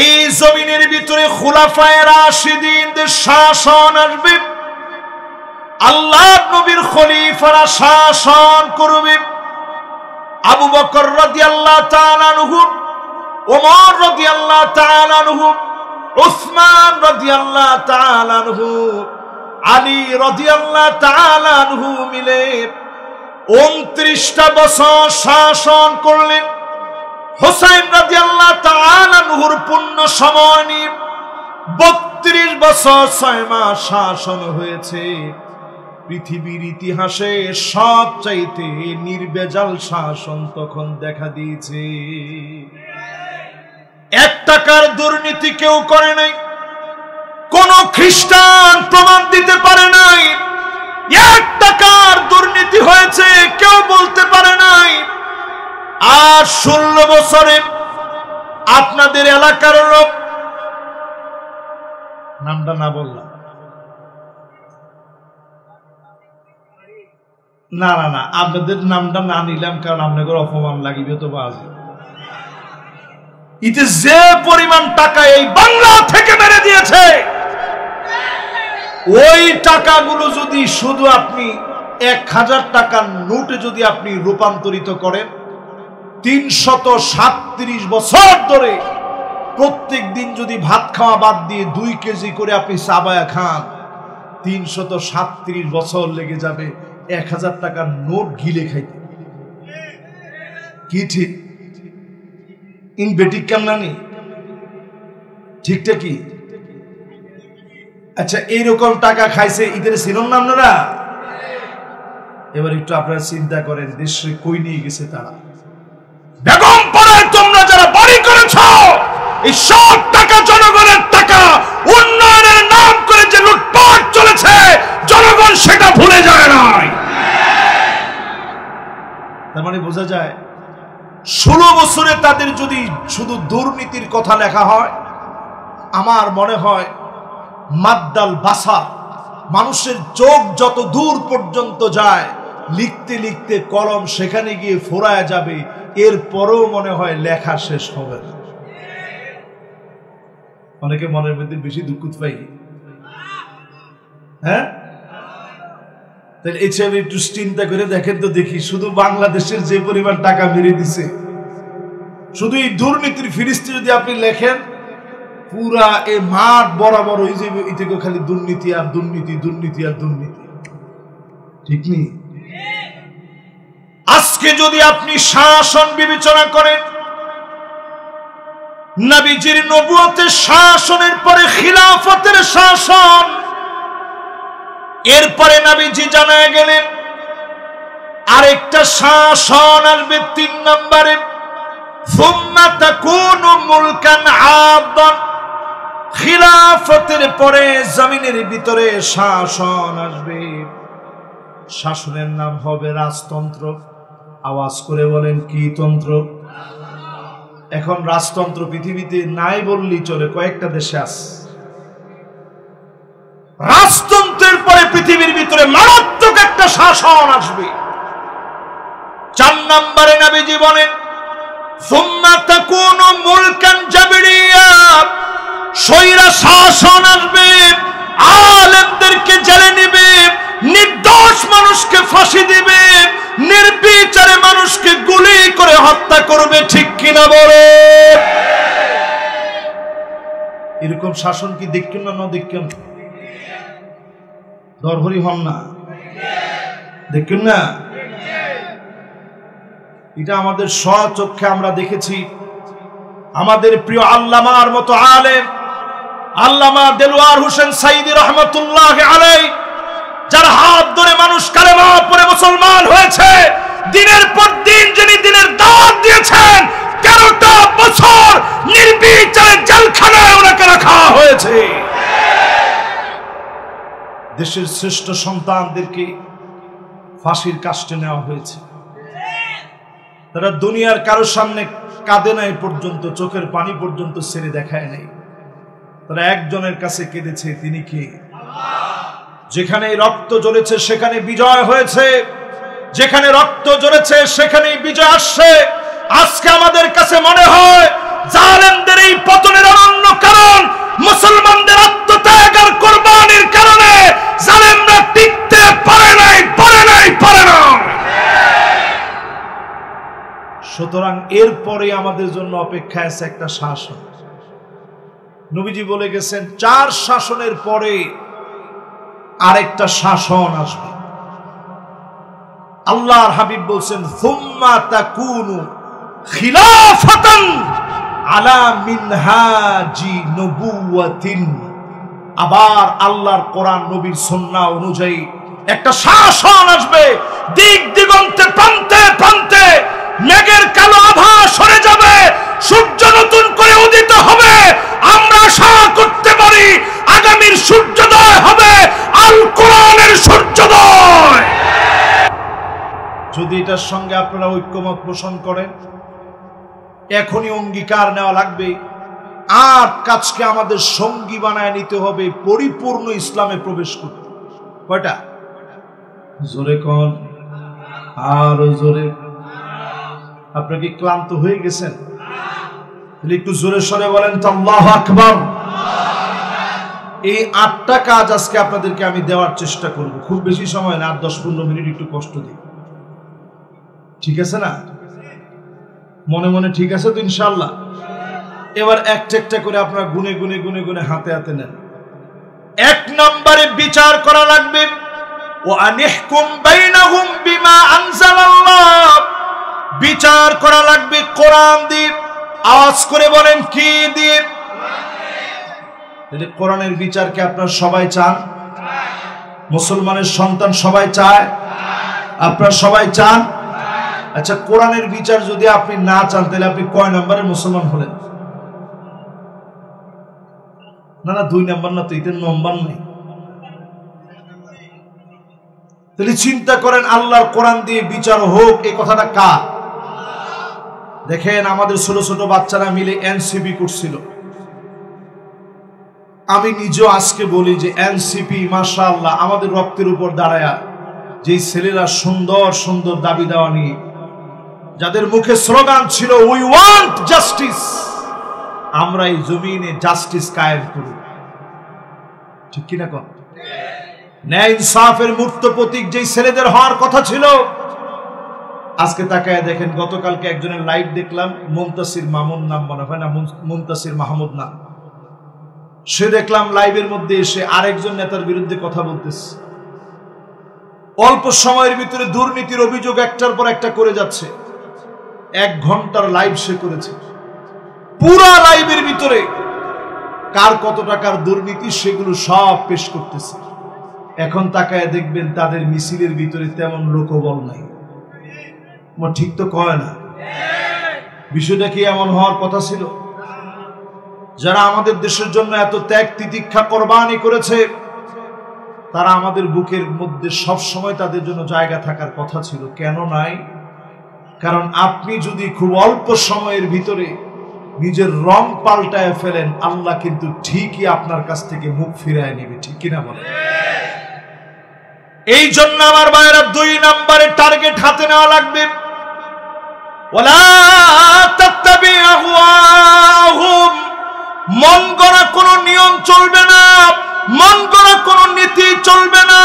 এই জমিনের ভিতরে খুলাফায়ে রাশিদিনদের শাসন আসবে। আল্লাহর নবীর খলিফারা শাসন করবে। আবু বকর রাদিয়াল্লাহু তাআলা আনহু, ওমর রাদিয়াল্লাহু তাআলা আনহু, উসমান রাদিয়াল্লাহু তাআলা আনহু, আলী রাদিয়াল্লাহু তাআলা আনহু মিলে 29টা বছর শাসন করলেন। হুসাইন রাদিয়াল্লাহু তাআলা আনহুর পূর্ণ সময় নিয়ে 32 বছর 6 মাস শাসন হয়েছে। পৃথিবীর ইতিহাসে সবচাইতে নির্ভেজাল শাসন তখন দেখা দিয়েছে। 1 টাকার দুর্নীতি কেউ করে নাই, কোন খ্রিস্টান প্রমাণ দিতে পারে নাই। 1 টাকার দুর্নীতি হয়েছে কেউ বলতে পারে নাই। আর 16 বছরে আপনাদের এলাকার লোক, নামটা না বললাম, না না না আপনাদের নামটা না নিলাম, কারণ আপনাদের অপমান লাগিবে তো বাজে। ইতে যে পরিমাণ টাকা এই বাংলা থেকে মেরে দিয়েছে, ওই টাকাগুলো যদি শুধু আপনি 1000 টাকার নোটে যদি আপনি রূপান্তরিত করেন, 337 বছর ধরে প্রত্যেক দিন যদি ভাত খাওয়া বাদ দিয়ে 2 কেজি করে আপনি চাবায়া খান, 337 বছর লেগে যাবে 1000 টাকার নোট গিলে খাইতে। কি ঠিক? ইন বেটিক কামনানি ঠিকটা কি? আচ্ছা, এইরকম টাকা খাইছে ঈদের ছিলেন না আপনারা? এবার একটু আপনারা চিন্তা করেন, দেশে কই নিয়ে গেছে তারা। বেগম পাড়ায় তোমরা যারা বাড়ি করেছ, এই সব টাকা জনগণের টাকা, উন্নয়নের নাম করে যে লুটপাট চলেছে, জনগণ সেটা ভুলে যায় নাই। তার মানে বোঝা যায় 16 বছরে তাদের যদি শুধু দুর্নীতির কথা লেখা হয়, আমার মনে হয় মাদ্দাল বাসা, মানুষের চোখ যত দূর পর্যন্ত যায়, লিখতে লিখতে কলম সেখানে গিয়ে ফোরায় যাবে, এরপরেও মনে হয় লেখা শেষ হবে না। অনেকে মনের মধ্যে বেশি দুঃখ পাই, হ্যাঁ? তাহলে এই ছবি একটু চিন্তা করে দেখেন তো দেখি, শুধু বাংলাদেশের যে পরিমাণ টাকা মেরে দিছে, শুধু এই দুর্নীতির ফিরিস্তি যদি আপনি লেখেন, পুরা এ মাঠ বরাবর ওই যে এদিকে খালি দুর্নীতি আর দুর্নীতি, দুর্নীতি আর দুর্নীতি, ঠিক নেই? আজকে যদি আপনি শাসন বিবেচনা করেন, নবীজির নবুয়তের শাসনের পরে খিলাফতের শাসন, এরপরে নবীজি জানায় গেলেন আরেকটা শাসন আসবে 3 নম্বরে, সুম্মা তাকুনু মুলকান আদান। খিলাফতের পরে জমিনের ভিতরে শাসন আসবে, শাসনের নাম হবে রাজতন্ত্র। আওয়াজ করে বলেন, কি তন্ত্র? এখন রাজতন্ত্র পৃথিবীতে নাই বললেই চলে, কয়েকটা দেশে আছে। রাজতন্ত্রের পরে পৃথিবীর ভিতরে মারাত্মক একটা শাসন আসবে। 4 নম্বরে নবীজি বলেন, সুম্মা তাকুনু মুলকান জাবরিয়া। স্বৈরা শাসন আসবে, আলেমদেরকে জেলে নিবে, নির্দোষ মানুষকে ফাঁসি দিবে, নির্বিচারে মানুষকে গুলি করে হত্যা করবে, ঠিক কিনা বলে? এরকম শাসন কি দেখছেন না দেখছেন? দরহরি হন না, দেখছেন না? এটা আমাদের স্বচক্ষে আমরা দেখেছি। আমাদের প্রিয় আল্লামার মতো আলেম আল্লামা দেলোয়ার হোসেন সাইদী রহমতুল্লাহ আলাইহি, যার হাত ধরে মানুষ কালেমা পড়ে মুসলমান হয়েছে, দিনের পর দিন যিনি দিনের দাওয়াত দিয়েছেন, 13টা বছর নির্বিচারে জেলখানায় ওনাকে রাখা হয়েছে। দেশের শ্রেষ্ঠ সন্তানদেরকে ফাঁসির কাস্টে নেওয়া হয়েছে। তারা দুনিয়ার কারোর সামনে কাঁদে নাই পর্যন্ত, চোখের পানি পর্যন্ত ছেড়ে দেখায় নাই। তারা একজনের কাছে কেঁদেছে, তিনি কে? যেখানে রক্ত জ্বলেছে সেখানে বিজয় হয়েছে, যেখানে রক্ত জ্বলেছে সেখানেই বিজয় আসছে। আজকে আমাদের কাছে মনে হয় জালেমদের এই পতনের অনন্য কারণ মুসলমানদের আত্মত্যাগ আর কোরবানির কারণে জালেমরা টিকতে পারে নাই। সুতরাং এরপরে আমাদের জন্য অপেক্ষা আছে একটা শাসন। নবীজি বলে গেছেন 4 শাসনের পরে আরেকটা শাসন আসবে। আল্লাহর হাবিব বলছেন সুম্মা তাকুনু খিলাফাতান আলা মিনহাজি নবুওয়াতিন, আবার আল্লাহর কোরআন নবীর সুন্নাহ অনুযায়ী একটা শাসন আসবে। দিক দিগন্তে প্রান্তে প্রান্তে মেঘের কালো আভা সরে যাবে, সূর্য নতুন করে উদিত হবে। আমরা আশা করতে পারি আগামীর সূর্যোদয় হবে আল কোরআনের সূর্যোদয়। যদি এটার সঙ্গে আপনারা ঐক্যমত পোষণ করেন, এখনই অঙ্গীকার নেওয়া লাগবে 8 কাজকে আমাদের সঙ্গী বানায় নিতে হবে পরিপূর্ণ ইসলামে প্রবেশ করতে। কয়টা? জোরে কোন, আরো জোরে। আপনারা কি ক্লান্ত হয়ে গেছেন? একটু জোরে সরে বলেন তো আল্লাহু আকবার। এই 8টা কাজ আজকে আপনাদেরকে আমি দেওয়ার চেষ্টা করব। খুব বেশি সময় না, 10-15 মিনিট একটু কষ্ট দিই, ঠিক আছে না? মনে মনে ঠিক আছে তো ইনশাআল্লাহ? এবার একটা একটা করে আপনারা গুনে গুনে গুনে গুনে হাতে হাতে নেন। 1 নম্বরে বিচার করা লাগবে ওয়া আনিহকুম বাইনাহুম বিমা আনজালাল্লাহ। বিচার করা লাগবে কোরআন দিয়ে। আওয়াজ করে বলেন কি দিয়ে? তাহলে কোরআনের বিচারকে আপনারা সবাই চান? মুসলমানের সন্তান সবাই চায়? আপনারা সবাই চান? আচ্ছা, কোরআনের বিচার যদি আপনি না চান তাহলে আপনি কয় নম্বরের মুসলমান হলেন? না না, 2 নম্বর না, তো এতে নম্বর নেই। তাহলে চিন্তা করেন, আল্লাহর কোরআন দিয়ে বিচার হোক, এই কথাটা কার? দেখেন, আমাদের ছোট ছোট বাচ্চারা মিলে এনসিপি করছিল। আমি নিজেও আজকে বলি যে এনসিপি মাশাআল্লাহ আমাদের রক্তের উপর দাঁড়ায়া যে ছেলেরা সুন্দর সুন্দর দাবি দেওয়া নিয়ে, যাদের মুখে স্লোগান ছিল উই ওয়ান্ট জাস্টিস, আমরা এই জমিনে জাস্টিস কায়েম করব, ঠিক কিনা কন? ন্যায় ইনসাফের মূর্ত প্রতীক যেই ছেলেদের হওয়ার কথা ছিল, আজকে তাকায় দেখেন, গতকালকে একজনের লাইভ দেখলাম, মুনতাসির মামুন নাম মনে হয় না, মুনতাসির মাহমুদ নাম, সে দেখলাম লাইভের মধ্যে এসে আরেকজন নেতার বিরুদ্ধে কথা বলতেছে। অল্প সময়ের ভিতরে দুর্নীতির অভিযোগ একটার পর একটা করে যাচ্ছে। 1 ঘন্টার লাইভ সে করেছে। পুরা লাইভের ভিতরে কার কত টাকার দুর্নীতি সেগুলো সব পেশ করতেছে। এখন তাকায় দেখবেন তাদের মিছিলের ভিতরে তেমন লোকবল নাই। ঠিক তো কয় না? বিষয়টা কি এমন হওয়ার কথা ছিল? যারা আমাদের দেশের জন্য এত ত্যাগ তিতিক্ষা কোরবানি করেছে, তারা আমাদের বুকের মধ্যে সব সময় তাদের জন্য জায়গা থাকার কথা ছিল। কেন নাই? কারণ আপনি যদি খুব অল্প সময়ের ভিতরে নিজের রং পাল্টায় ফেলেন, আল্লাহ কিন্তু ঠিকই আপনার কাছ থেকে মুখ ফিরায় নেবে, ঠিক কিনা বলেন? এই জন্য আমার ভাইয়েরা 2 নম্বরে টার্গেট হাতে নেওয়া লাগবে। ওয়ালা তাত্তাবি আহওয়াহুম, মন গড়া কোনো নিয়ম চলবে না, মন গড়া কোনো নীতি চলবে না,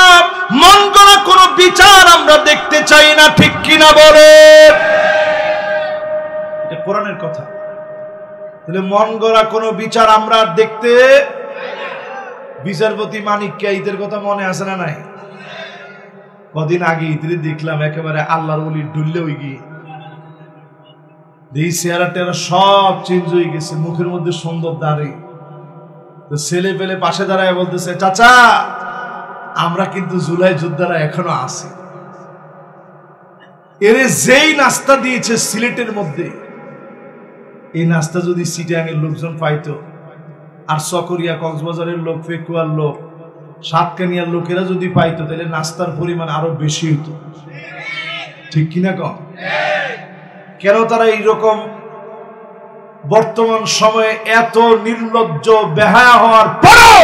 মন গড়া কোনো বিচার আমরা দেখতে চাই না, ঠিক কিনা বলে? এটা কোরআনের কথা। তাহলে মন গড়া কোনো বিচার আমরা দেখতে, বিচারপতি মানিককে ঈদের কথা মনে আছে না নাই? কদিন আগে ঈদের দেখলাম একেবারে আল্লাহর ওলির ডুললে ওই গিয়ে এই চেহারা টেরা সব চেঞ্জ হয়ে গেছে, মুখের মধ্যে সুন্দর দাড়ি। তো ছেলে পেলে পাশে দাঁড়ায় বলতেছে, চাচা আমরা কিন্তু জুলাই যোদ্ধারা এখনো আছি। এর যেই নাস্তা দিয়েছে সিলেটের মধ্যে, এই নাস্তা যদি চিটাগাংয়ের লোকজন পাইতো, আর চকরিয়া কক্সবাজারের লোক, পেকুয়ার লোক, সাতকানিয়ার লোকেরা যদি পাইতো, তাহলে নাস্তার পরিমাণ আরো বেশি হতো। ঠিক কিনা কম? কেন তারা এইরকম বর্তমান সময়ে এত নির্লজ্জ বেহায়া হওয়ার পরও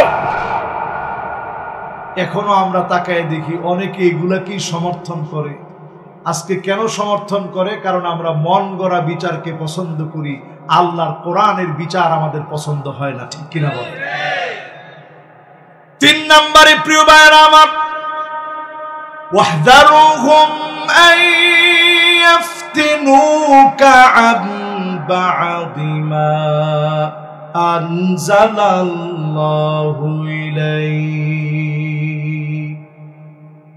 এখনো আমরা তাকায় দেখি অনেকে এগুলাকেই সমর্থন করে। আজকে কেন সমর্থন করে? কারণ আমরা মন গড়া বিচারকে পছন্দ করি, আল্লাহর কোরআনের বিচার আমাদের পছন্দ হয় না। ঠিক কিনা বলে? 3 নম্বরে প্রিয় ভাইরা আমার, ওয়াহদারুহুম আন ইয়াফতিনুকা আন বা'দি মা আনজালাল্লাহু ইলাইক।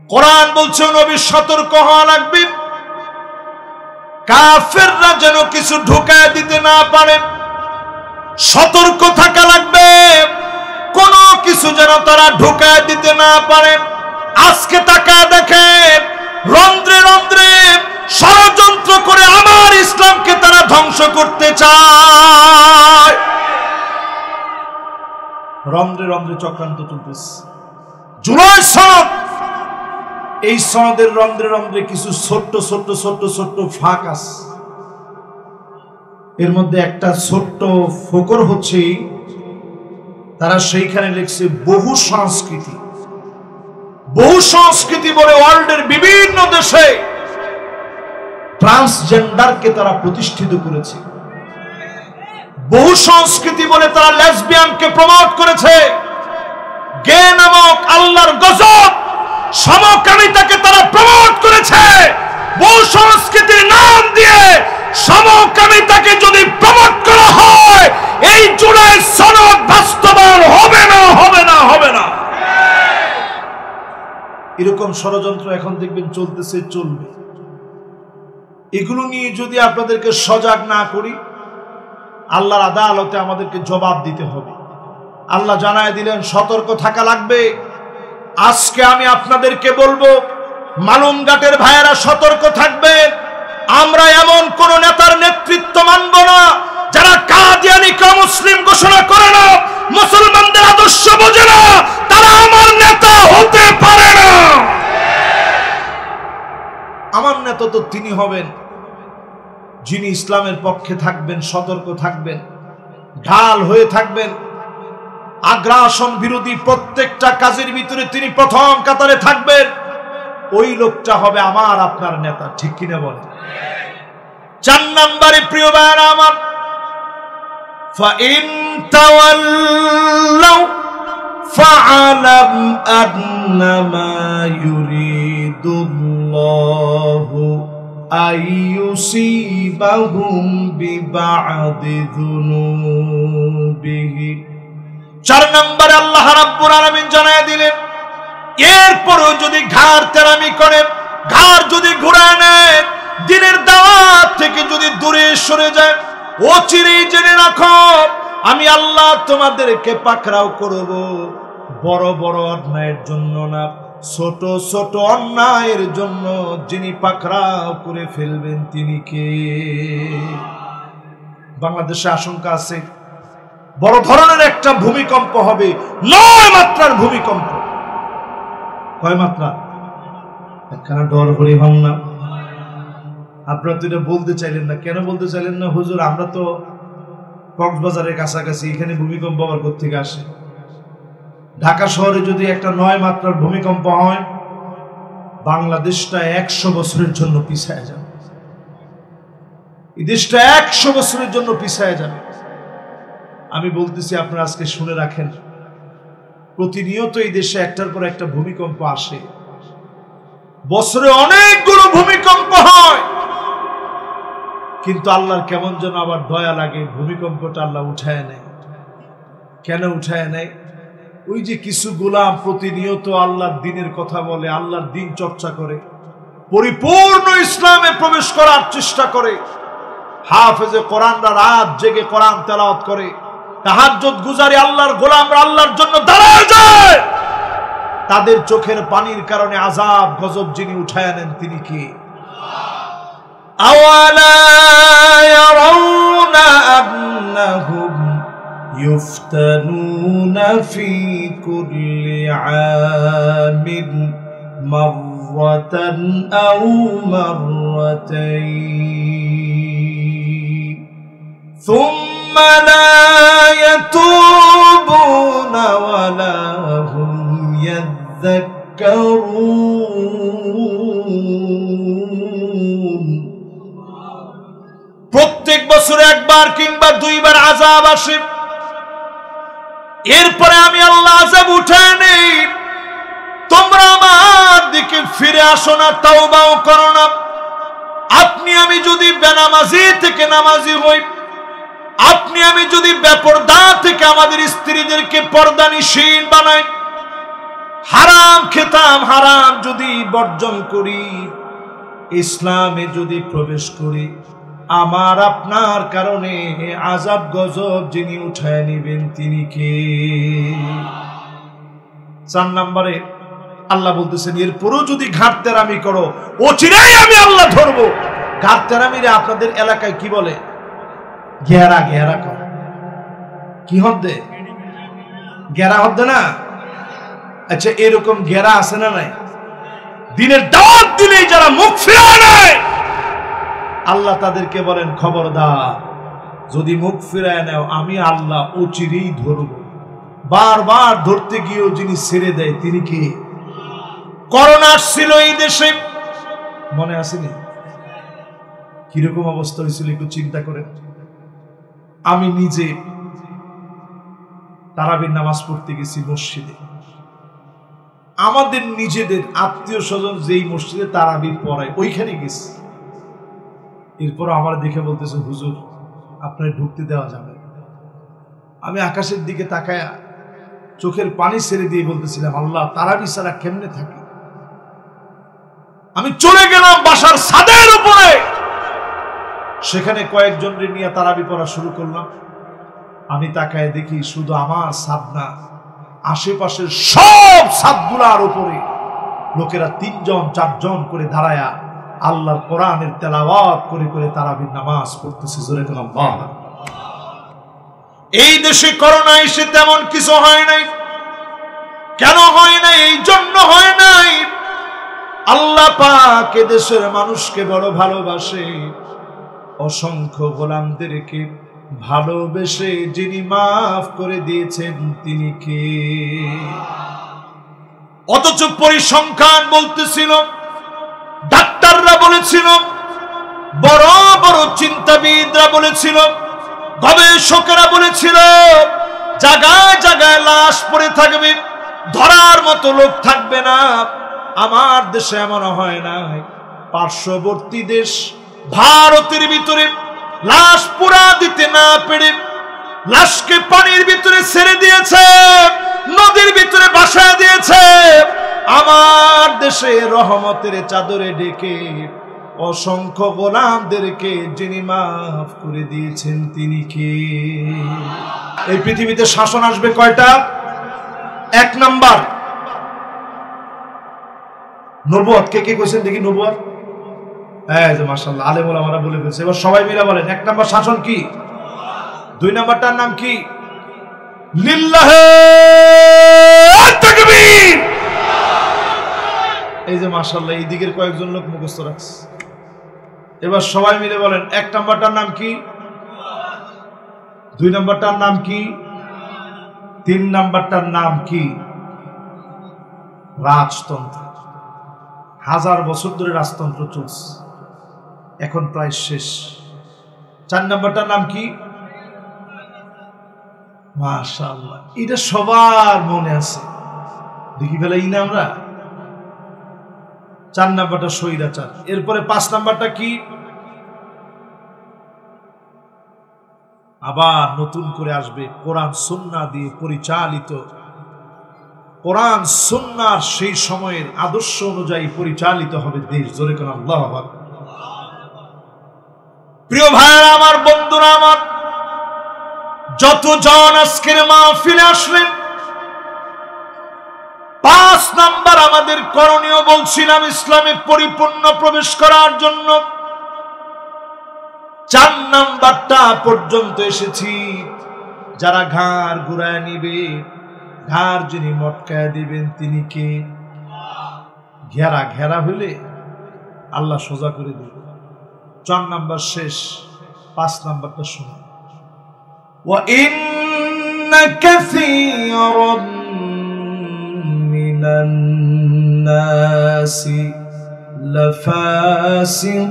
কোরআন বলছে নবী সতর্ক হওয়া লাগবে, কাফেররা যেন কিছু ঢুকায় দিতে না পারে। সতর্ক থাকা লাগবে, কোনো কিছু যেন তারা ঢুকায় দিতে না পারে। আজকে তাকায় দেখেন, রন্ধ্রে রন্ধ্রে ষড়যন্ত্র করে আমার ইসলামকে তারা ধ্বংস করতে চায়। রন্ধ্রে রন্ধ্রে চক্রান্ত চলতেছে। জুলাই সনদ, এই সনদের রন্ধ্রে রন্ধ্রে কিছু ছোট্ট ছোট্ট ছোট্ট ছোট্ট ফাঁক আছে। এর মধ্যে একটা ছোট্ট ফকর হচ্ছে, তারা সেইখানে লিখছে বহু সংস্কৃতি। বহু সংস্কৃতি বলে ওয়ার্ল্ডের বিভিন্ন দেশে ট্রান্সজেন্ডারকে তারা প্রতিষ্ঠিত করেছে। বহু সংস্কৃতি বলে তারা লেসবিয়ানকে প্রমোট করেছে। গে নামক আল্লাহর গজব, সমকামিতাকে তারা প্রমোট করেছে। বহু সংস্কৃতির নাম দিয়ে সমকামিতাকে যদি প্রমোট করা হয়, এই জুলাই সনদ বাস্তবায়ন হবে না, হবে না, হবে না। এরকম ষড়যন্ত্র এখন দেখবেন চলতেছে, চলবে। এগুলো নিয়ে যদি আপনাদেরকে সজাগ না করি, আল্লাহর আদালতে আমাদেরকে জবাব দিতে হবে। আল্লাহ জানায় দিলেন সতর্ক থাকা লাগবে। আজকে আমি আপনাদেরকে বলবো, মালুমঘাটের ভাইয়েরা সতর্ক থাকবেন। আমরা এমন কোন নেতার নেতৃত্ব মানব না যারা কাদিয়ানীকে মুসলিম ঘোষণা করে না, মুসলমানদের আদর্শ বোঝে না, তারা আমার নেতা হতে পারে না। আমার নেতা তো তিনি হবেন যিনি ইসলামের পক্ষে থাকবেন, সতর্ক থাকবেন, ঢাল হয়ে থাকবেন, আগ্রাসন বিরোধী প্রত্যেকটা কাজের ভিতরে তিনি প্রথম কাতারে থাকবেন। ওই লোকটা হবে আমার আপনার নেতা। ঠিক কিনা বলে? 4 নম্বরে প্রিয় ভাইরা আমার, ফাইন তাওয়াল্লাউ ফাআলাম আন্নামা ইউরিদুল্লাহু আইয়ুসিবাহুম বিবা'দি যুনুবিহি। 4 নম্বরে আল্লাহ রাব্বুল আলামিন জানায় দিলেন, এরপরও যদি ঘাড় তেরামি করে, ঘাড় যদি ঘুরায় নেয়, দিনের দাওয়াত থেকে যদি দূরে সরে যায়, অচিরেই জেনে রাখো আমি আল্লাহ তোমাদেরকে পাকড়াও করব। বড় বড় অন্যায়ের জন্য না, ছোট ছোট অন্যায়ের জন্য যিনি পাকড়াও করে ফেলবেন তিনি কে? বাংলাদেশে আশঙ্কা আছে বড় ধরনের একটা ভূমিকম্প হবে, 9 মাত্রার ভূমিকম্প। কয় মাত্রা? একখানা ডর হরি হন না। আপনারা তো এটা বলতে চাইলেন না, কেন বলতে চাইলেন না? হুজুর আমরা তো কক্সবাজারের কাছাকাছি, এখানে ভূমিকম্প আবার কোত্থেকে আসে? ঢাকা শহরে যদি একটা 9 মাত্রার ভূমিকম্প হয়, বাংলাদেশটা 100 বছরের জন্য পিছায় যাবে। এই দেশটা 100 বছরের জন্য পিছায় যাবে। আমি বলতেছি, আপনারা আজকে শুনে রাখেন, প্রতিনিয়ত এই দেশে একটার পর একটা ভূমিকম্প আসে। বছরে অনেকগুলো ভূমিকম্প হয়, কিন্তু আল্লাহর কেমন যেন আবার দয়া লাগে, ভূমিকম্পটা আল্লাহ উঠায় নেয়। কেন উঠায় নেয়? ওই যে কিছু গোলাম প্রতিনিয়ত আল্লাহর দ্বীনের কথা বলে, আল্লাহর দ্বীন চর্চা করে, পরিপূর্ণ ইসলামে প্রবেশ করার চেষ্টা করে, হাফেজে কোরআনরা রাত জেগে কোরআন তেলাওয়াত করে, তাহাজ্জুদ গুজারি আল্লাহর গোলামরা আল্লাহর জন্য দাঁড়ায় যায়, তাদের চোখের পানির কারণে আযাব গজব যিনি উঠায় নেন তিনি কে? আওয়ালা ইয়ারাউনা আন্নাহুম ইফতানুনা ফি কুল্লি আমিন মাররাতান আও মাররাতাইন সুম্মা লা ইয়াতুবুনা ওয়ালা হুম ইয়াযাক্কারুন। প্রত্যেক বছর একবার কিংবা দুইবার আযাব আসে, এরপরে আমি আল্লাহ আযাব উঠায় নেই। তোমরা আমার দিকে ফিরে আসো না, তাওবাও করো না। আপনি আমি যদি বেনামাজি থেকে নামাজি হই, আপনি আমি যদি বেপরদা থেকে আমাদের স্ত্রীদেরকে পর্দানিশীল বানাই, হারাম খেতাম হারাম যদি বর্জন করি, ইসলামে যদি প্রবেশ করি, আমার আপনার কারণে আযাব গজব যিনি উঠায় নেবেন তিনি কে? 4 নম্বরে আল্লাহ বলতেছেন, এরপরও যদি ঘাটতেরামি করো অচিরেই আমি আল্লাহ ধরবো। ঘাটতেরামিরে আপনাদের এলাকায় কি বলে? ঘেরা ঘেরা কর। কি হদ্দে? ঘেরা হদ্দে না? আচ্ছা, এরকম ঘেরা আছে না নাই? দিনের দাওয়াত দিলেই যারা মুখ ফিরায় নেয়, আল্লাহ তাদেরকে বলেন, খবরদার, যদি মুখ ফিরায় নেও আমি আল্লাহ অচিরেই ধরব। বারবার ধরতে গিয়েও যিনি ছেড়ে দেয় তিনি কে? করোনা ছিল এই দেশে, মনে আসেনি? কিরকম অবস্থা হয়েছিল একটু চিন্তা করেন। আমি নিজে তারাবির নামাজ পড়তে গেছি মসজিদে, আমাদের নিজেদের আত্মীয় স্বজন যেই মসজিদে তারাবি পড়ায় ওইখানে গেছি। এরপর আমার দেখে বলতেছে, হুজুর আপনার ঢুকতে দেওয়া যাবে? আমি আকাশের দিকে তাকায়া চোখের পানি ছেড়ে দিয়ে বলতেছিলাম, আল্লাহ তারাবি ছাড়া কেমনে থাকি? আমি চলে গেলাম বাসার ছাদের উপরে, সেখানে কয়েকজনকে নিয়ে তারাবি পড়া শুরু করলাম। আমি তাকায় দেখি শুধু আমার ছাদ না, আশেপাশের সব ছাদগুলার উপরে লোকেরা 3 জন 4 জন করে দাঁড়ায়া আল্লাহর কোরআনের তেলাওয়াত করে করে তারাবির নামাজ পড়তেছে। জোরে বলেন আল্লাহ। এই দেশে করোনা এসে তেমন কিছু হয় নাই। কেন হয় নাই? এই জন্য হয় নাই, আল্লাহ পাক এ দেশের মানুষকে বড় ভালোবাসে, অসংখ্য গোলামদেরকে ভালোবেসে যিনি মাফ করে দিয়েছেন তিনি কে? অথচ পরিসংখ্যান বলতেছিল, ডাক্তাররা বলেছিল, বড় বড় চিন্তাবিদরা বলেছিল, গবেষকেরা বলেছিল, জায়গায় জায়গায় লাশ পড়ে থাকবে, ধরার মতো লোক থাকবে না। আমার দেশে এমন হয় না। পার্শ্ববর্তী দেশ ভারতের ভিতরে লাশ পোড়া দিতে না পেরে লাশকে পানির ভিতরে ছেড়ে দিয়েছে, নদীর ভিতরে ভাসায় দিয়েছে। আমার দেশে রহমতের চাদরে ঢেকে অসংখ্য গোলামদেরকে যিনি মাফ করে দিয়েছেন তিনি কে? এই পৃথিবীতে শাসন আসবে কয়টা? 1 নাম্বার নবুয়ত। কে কে কইছেন দেখি নবুয়ত? এই যে মাশাআল্লাহ, আলেম ওলামারা বলে ফেলছে। এবার সবাই মিলে বলেন, 1 নাম্বার শাসন কি? 2 নাম্বারটার নাম কি? লিল্লাহে তাকবীর। এই যে মাশাআল্লাহ, এই দিকের কয়েকজন লোক মুখস্থ রাখছে। এবার সবাই মিলে বলেন, 1 নাম্বারটার নাম কি? 2 নাম্বারটার নাম কি? 3 নাম্বারটার নাম কি? রাজতন্ত্র। 1000 বছর ধরে রাজতন্ত্র চলছে, এখন প্রায় শেষ। 4 নাম্বারটার নাম কি? মাশাআল্লাহ, এটা সবার মনে আছে, দেখি ফেলাই না আমরা। 4 নাম্বারটা স্বৈরাচার। এরপরে 5 নাম্বারটা কি? আবার নতুন করে আসবে কোরআন সুন্নাহ দিয়ে পরিচালিত, কোরআন সুন্নাহর সেই সময়ের আদর্শ অনুযায়ী পরিচালিত হবে দেশ। জোরে কোন আল্লাহু আকবার। প্রিয় ভাইরা আমার, বন্ধুরা আমার, যতজন আজকের মাহফিলে আসলেন, 5 নাম্বার আমাদের করণীয় বলছিলাম ইসলামে পরিপূর্ণ প্রবেশ করার জন্য। 4 নাম্বারটা পর্যন্ত এসেছি। যারা ঘাড় ঘুরায় নিবে, ঘাড় যিনি মটকায় দিবেন তিনি কে? ঘেরা ঘেরা হইলে আল্লাহ সোজা করে দিবে। 4 নাম্বার শেষ, 5 নাম্বারটা শুনুন। ওয়া ইন্না কাসীরাম মিনান নাসি লাফাসিকুন।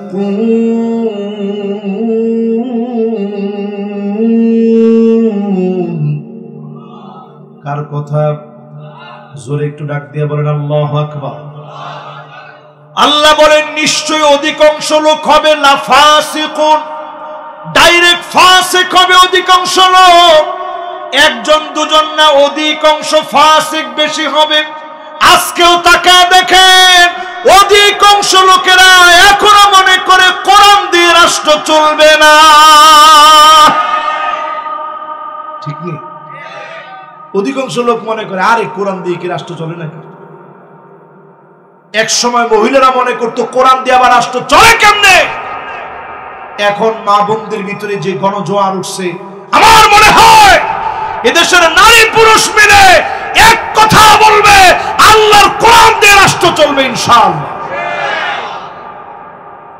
কার কথা? জোরে একটু ডাক দিয়ে বলেন আল্লাহু আকবার। আল্লাহ বলেন নিশ্চয়ই অধিকাংশ লোক হবে লাফাসিকুন, ডাইরেক্ট ফাসিক হবে অধিকাংশ লোক। 1 2 না, অধিকাংশ ফাসিক বেশি হবে। আজকেও তাকায় দেখেন, অধিকাংশ লোকেরা এখনো মনে করে কোরআন দিয়ে রাষ্ট্র চলবে না। ঠিক নেই? অধিকাংশ লোক মনে করে আরে কোরআন দিয়ে কি রাষ্ট্র চলে নাকি? এক সময় মহিলারা মনে করতো কোরআন দিয়ে আবার রাষ্ট্র চলে কেমনে। এখন মা বোনদের ভিতরে যে গণজোয়ার উঠছে, আমার মনে হয় এদেশের নারী পুরুষ মিলে এক কথা বলবে, আল্লাহর কোরআন দিয়ে রাষ্ট্র চলবে ইনশাআল্লাহ।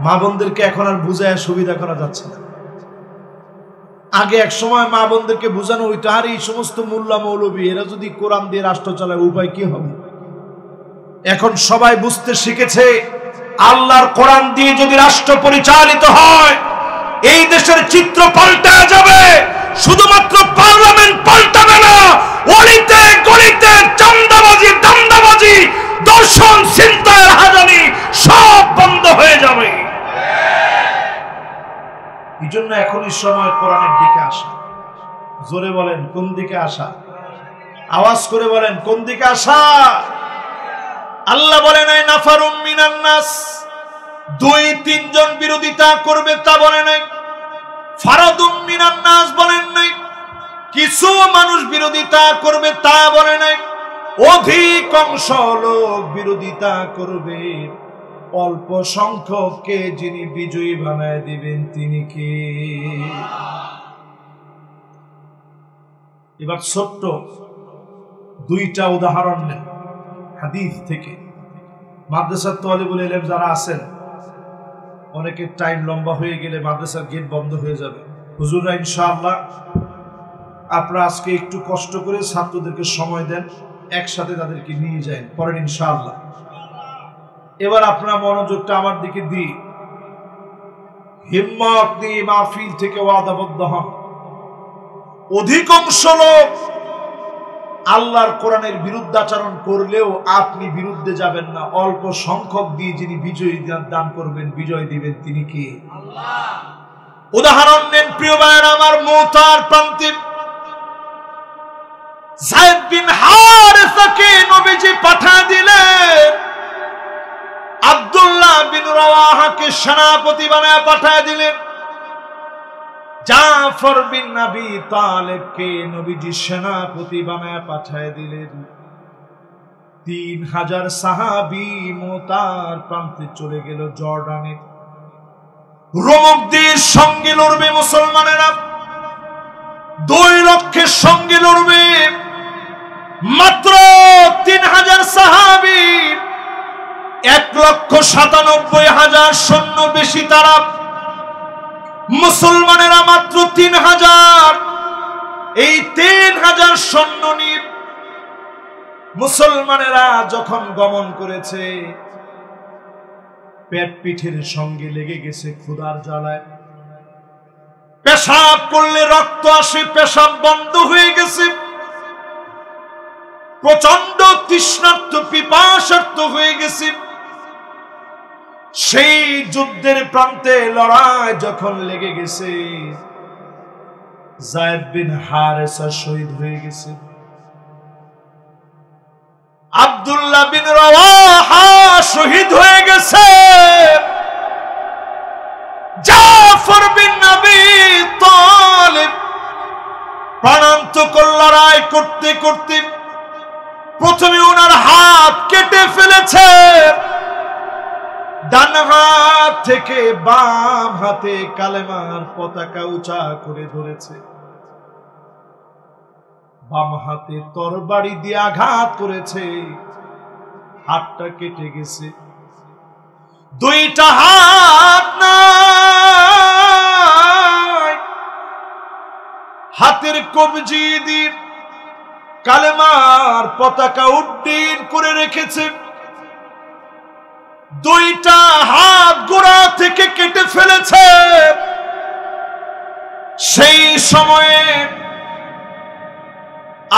মা বোনদেরকে এখন আর বুঝায় সুবিধা করা যাচ্ছে না। আগে এক সময় মা বোনদেরকে বোঝানো হইতো, আর এই সমস্ত মোল্লা মৌলবী এরা যদি কোরআন দিয়ে রাষ্ট্র চালায় উপায় কি হবে। এখন সবাই বুঝতে শিখেছে, আল্লাহর কোরআন দিয়ে যদি রাষ্ট্র পরিচালিত হয়, এই দেশের চিত্র পাল্টে যাবে। শুধুমাত্র পার্লামেন্ট পাল্টাবে না, অলিতে গলিতে চাঁদাবাজি, দান্দাবাজি, দর্শন, ছিনতাই, রাহাজানি সব বন্ধ হয়ে যাবে। এই জন্য এখনই সময় কোরআনের দিকে আসা। জোরে বলেন কোন দিকে আসা? আওয়াজ করে বলেন কোন দিকে আসা? আল্লাহ বলেন এই নাফারুম মিনান নাস, 2-3 জন বিরোধিতা করবে তা বলে নাই। ফারাদুম মিনান নাস বলেন নাই। কিছু মানুষ বিরোধিতা করবে তা বলে নাই। অধিকাংশ লোক বিরোধিতা করবে। অল্প সংখ্যককে যিনি বিজয়ী বানায় দিবেন তিনি কে? এবার ছোট্ট 2টা উদাহরণ নেন হাদিস থেকে। মাদ্রাসার তালিবুল ইলম যারা আছেন, অনেকের টাইম লম্বা হয়ে গেলে মাদ্রাসার গেট বন্ধ হয়ে যাবে। হুজুররা ইনশাআল্লাহ আপনারা আজকে একটু কষ্ট করে ছাত্রদেরকে সময় দেন, একসাথে তাদেরকে নিয়ে যান, পরের ইনশাআল্লাহ। এবার আপনারা মনোযোগটা আমার দিকে দিয়ে হিম্মত নিয়ে মাহফিল থেকে ওয়াদাবদ্ধ হন। অধিকাংশ লোক আল্লাহর কোরআনের বিরুদ্ধাচরণ করলেও আপনি বিরুদ্ধে যাবেন না। অল্প সংখ্যক দিয়ে যিনি বিজয় দান করবেন, বিজয় দিবেন তিনি কে? আল্লাহ। উদাহরণ নেন প্রিয় ভাইয়েরা আমার, মুতার প্রান্তে যায়েদ বিন হারেসাকে নবীজি পাঠিয়ে দিলেন। আব্দুল্লাহ বিন রাওয়াহাকে সেনাপতি বানায় পাঠিয়ে দিলেন। জাফর বিন আবি তালেবকে নবীজি সেনাপতি বানায় পাঠিয়ে দিলেন। 3000 সাহাবী মুতার প্রান্তে চলে গেল জর্ডানে। রোমকদের সঙ্গে লড়বে মুসলমানেরা, 2 লক্ষের সঙ্গে লড়বে। মাত্র 3000 সাহাবী, 1,97,000 সৈন্য বেশি তারা। মুসলমানেরা মাত্র 3000। এই 3000 সৈন্য নিয়ে মুসলমানেরা যখন গমন করেছে, পেট পিঠের সঙ্গে লেগে গেছে ক্ষুধার জ্বালায়। পেশাব করলে রক্ত আসে, পেশাব বন্ধ হয়ে গেছে। প্রচন্ড তৃষ্ণার্ত, পিপাসার্ত হয়ে গেছে। সেই যুদ্ধের প্রান্তে লড়াই যখন লেগে গেছে, যায়েদ বিন হারেসা শহীদ হয়ে গেছে। আব্দুল্লাহ বিন রাওয়াহা শহীদ হয়ে গেছে। জাফর বিন লড়াই করতে করতে প্রথমে ওনার হাত কেটে ফেলেছে, ডান হাত থেকে বাম হাতে কালেমার পতাকা উঁচা করে ধরেছে, বাম হাতে তরবারি দিয়ে আঘাত করেছে, হাতটা কেটে গেছে। দুইটা হাত নাই, হাতের কবজি দিয়ে কালেমার পতাকা উড্ডীন করে রেখেছে, দুইটা হাত গোড়া থেকে কেটে ফেলেছে। সেই সময়ে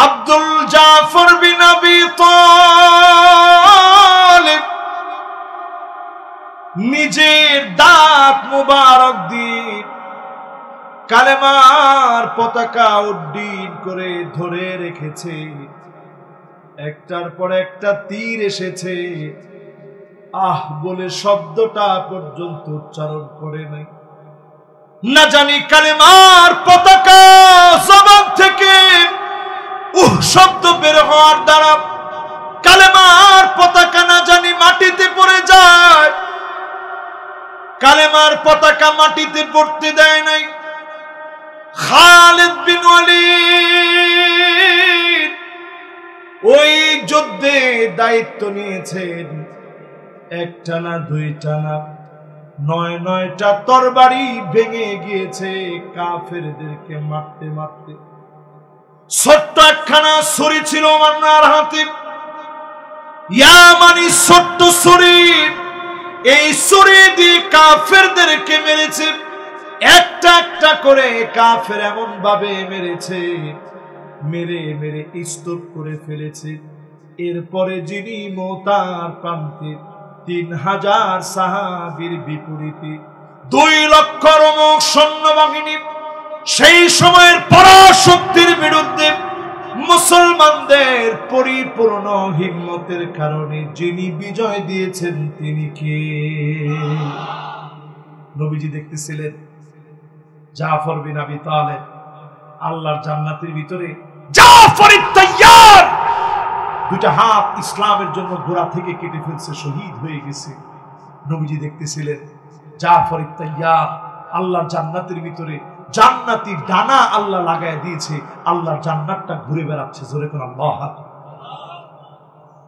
আব্দুল জাফর বিন আবি তালিব নিজের দাঁত মুবারক দিয়ে কালেমার পতাকা উড্ডীন করে ধরে রেখেছে। একটার পর একটা তীর এসেছে, আহ বলে শব্দটা পর্যন্ত উচ্চারণ করে নাই। না জানি কালেমার পতাকা জবান থেকে শব্দ বের হওয়ার দ্বারা কালেমার পতাকা না জানি মাটিতে পড়ে যায়, কালেমার পতাকা মাটিতে পড়তে দেয় নাই। খালিদ বিন ওয়ালিদ ওই যুদ্ধে দায়িত্ব নিয়েছেন, একটা না দুইটা না, ৯টা তরবারি ভেঙে গিয়েছে কাফেরদেরকে মারতে মারতে। ছোট্ট একখানা ছুরি ছিল ওনার হাতে, ইয়ামানি ছোট্ট ছুরি, এই ছুরি দিয়ে কাফেরদেরকে মেরেছে। একটা একটা করে কাফের এমন ভাবে মেরেছে, মেরে মেরে স্তূপ করে ফেলেছে। এরপরে যিনি মওতার প্রান্তে ৩,০০০ সাহাবীর বিপরীতে ২ লক্ষ রোমক সৈন্যবাহিনী, সেই সময়ের পরাশক্তির বিরুদ্ধে মুসলমানদের পরিপূর্ণ হিম্মতের কারণে যিনি বিজয় দিয়েছেন তিনি কে? নবীজি দেখতেছিলেন জাফর বিন আবি তালেব আল্লাহর জান্নাতের ভিতরে জাফর তাইয়ার, দুইটা হাত ইসলামের জন্য গোড়া থেকে কেটে ফেলছে, শহীদ হয়ে গেছে। নবীজি দেখতেছিলেন জাফর তাইয়ার আল্লাহর জান্নাতের ভিতরে জান্নাতি ডানা আল্লাহ লাগায় দিয়েছে, আল্লাহর জান্নাতটা ঘুরে বেড়াচ্ছে। জোরে কোন আল্লাহ।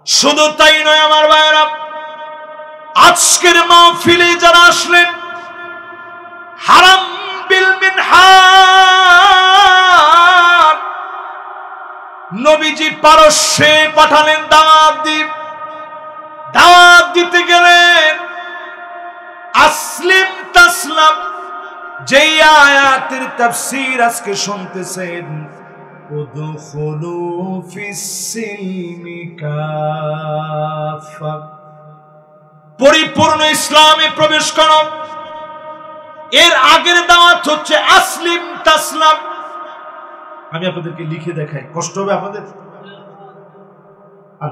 শুধু তাই নয় আমার ভাইরা, আজকের মাহফিলে যারা আসলেন, হারাম বিল মিনহার নবীজি পারস্যে পাঠালেন দাওয়াত দিতে গেলেন। আসলিম তাসলাম যেই আয়াতের তাফসীর আজকে শুনতেছেন, উদখুলু ফিস সিলমি কাফা, পরিপূর্ণ ইসলামে প্রবেশ করো। এর আগের দাওয়াত হচ্ছে আসলিম তাসলাম। আমি আপনাদেরকে লিখে দেখাই, কষ্ট হবে আপনাদের? আর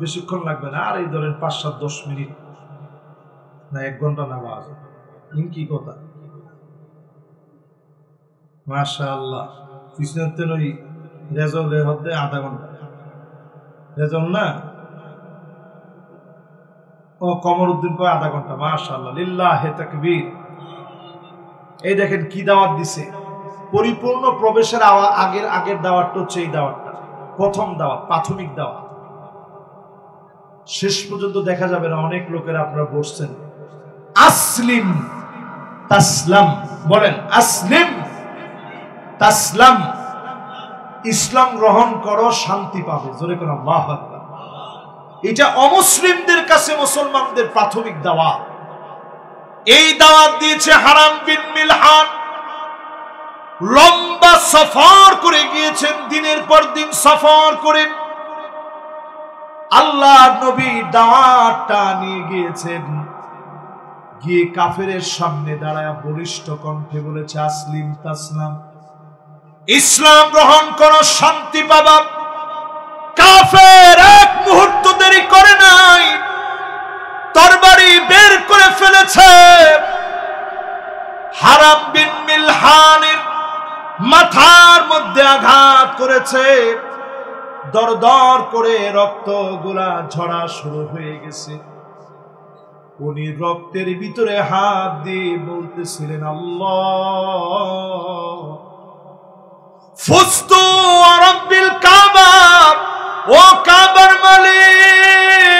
বেশিক্ষণ লাগবে না, আর এই ধরেন ৫-৭-১০ মিনিট না ১ ঘন্টা নামাজ, কি কথা। মাশাআল্লাহ, পিছনে ওই রেজলের মধ্যে আধা ঘন্টা রেজল না, ও কমরউদ্দিন কয় আধা ঘন্টা। মাশাআল্লাহ, লিল্লাহি তাকবীর। এই দেখেন কি দাওয়াত দিছে। পরিপূর্ণ প্রবেশের আগের দাওয়াতটা হচ্ছে এই দাওয়াতটা, প্রথম দাওয়াত, প্রাথমিক দাওয়াত। শেষ পর্যন্ত দেখা যাবে না, অনেক লোকের আপনারা বসছেন। আসলিম তাসলাম, বলেন আসলিম তাসলাম, ইসলাম গ্রহণ করো শান্তি পাবে। জোরে কোন আল্লাহু আকবার। এটা অমুসলিমদের কাছে মুসলমানদের প্রাথমিক দাওয়াত। এই দাওয়াত দিয়েছে হারাম বিন মিলহান। লম্বা সফর করে গিয়েছেন, দিনের পর দিন সফর করে আল্লাহর নবী দাওয়াতটা নিয়ে গিয়েছেন। গিয়ে কাফেরের সামনে দাঁড়ায় বলিষ্ঠ কণ্ঠে বলেছে, আসলিম তাসলাম, ইসলাম গ্রহণ করো শান্তি পাবা। কাফের এক মুহূর্ত দেরি করে নাই, তরবারি বের করে ফেলেছে। হারাম বিন মিলহানের মাথার মধ্যে আঘাত করেছে, দরদর করে রক্তগুলা ঝরা শুরু হয়ে গেছে। উনি রক্তের ভিতরে হাত দিয়ে বলতেছিলেন, আল্লাহ ফুস্তু রাব্বিল কাবা, ও কাবার মালিক,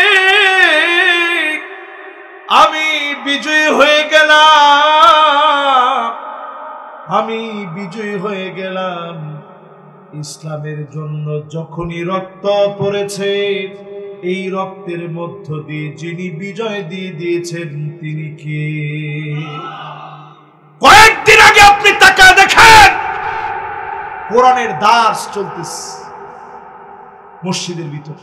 আমি বিজয়ী হয়ে গেলাম, আমি বিজয়ী হয়ে গেলাম। ইসলামের জন্য যখনই রক্ত পড়েছে, এই রক্তের মধ্য দিয়ে যিনি বিজয় দিয়ে দিয়েছেন তিনি কে? কয়েকদিন আগে আপনি তাকা দেখেন, কোরআনের দাস চলতেছে মসজিদের ভিতর,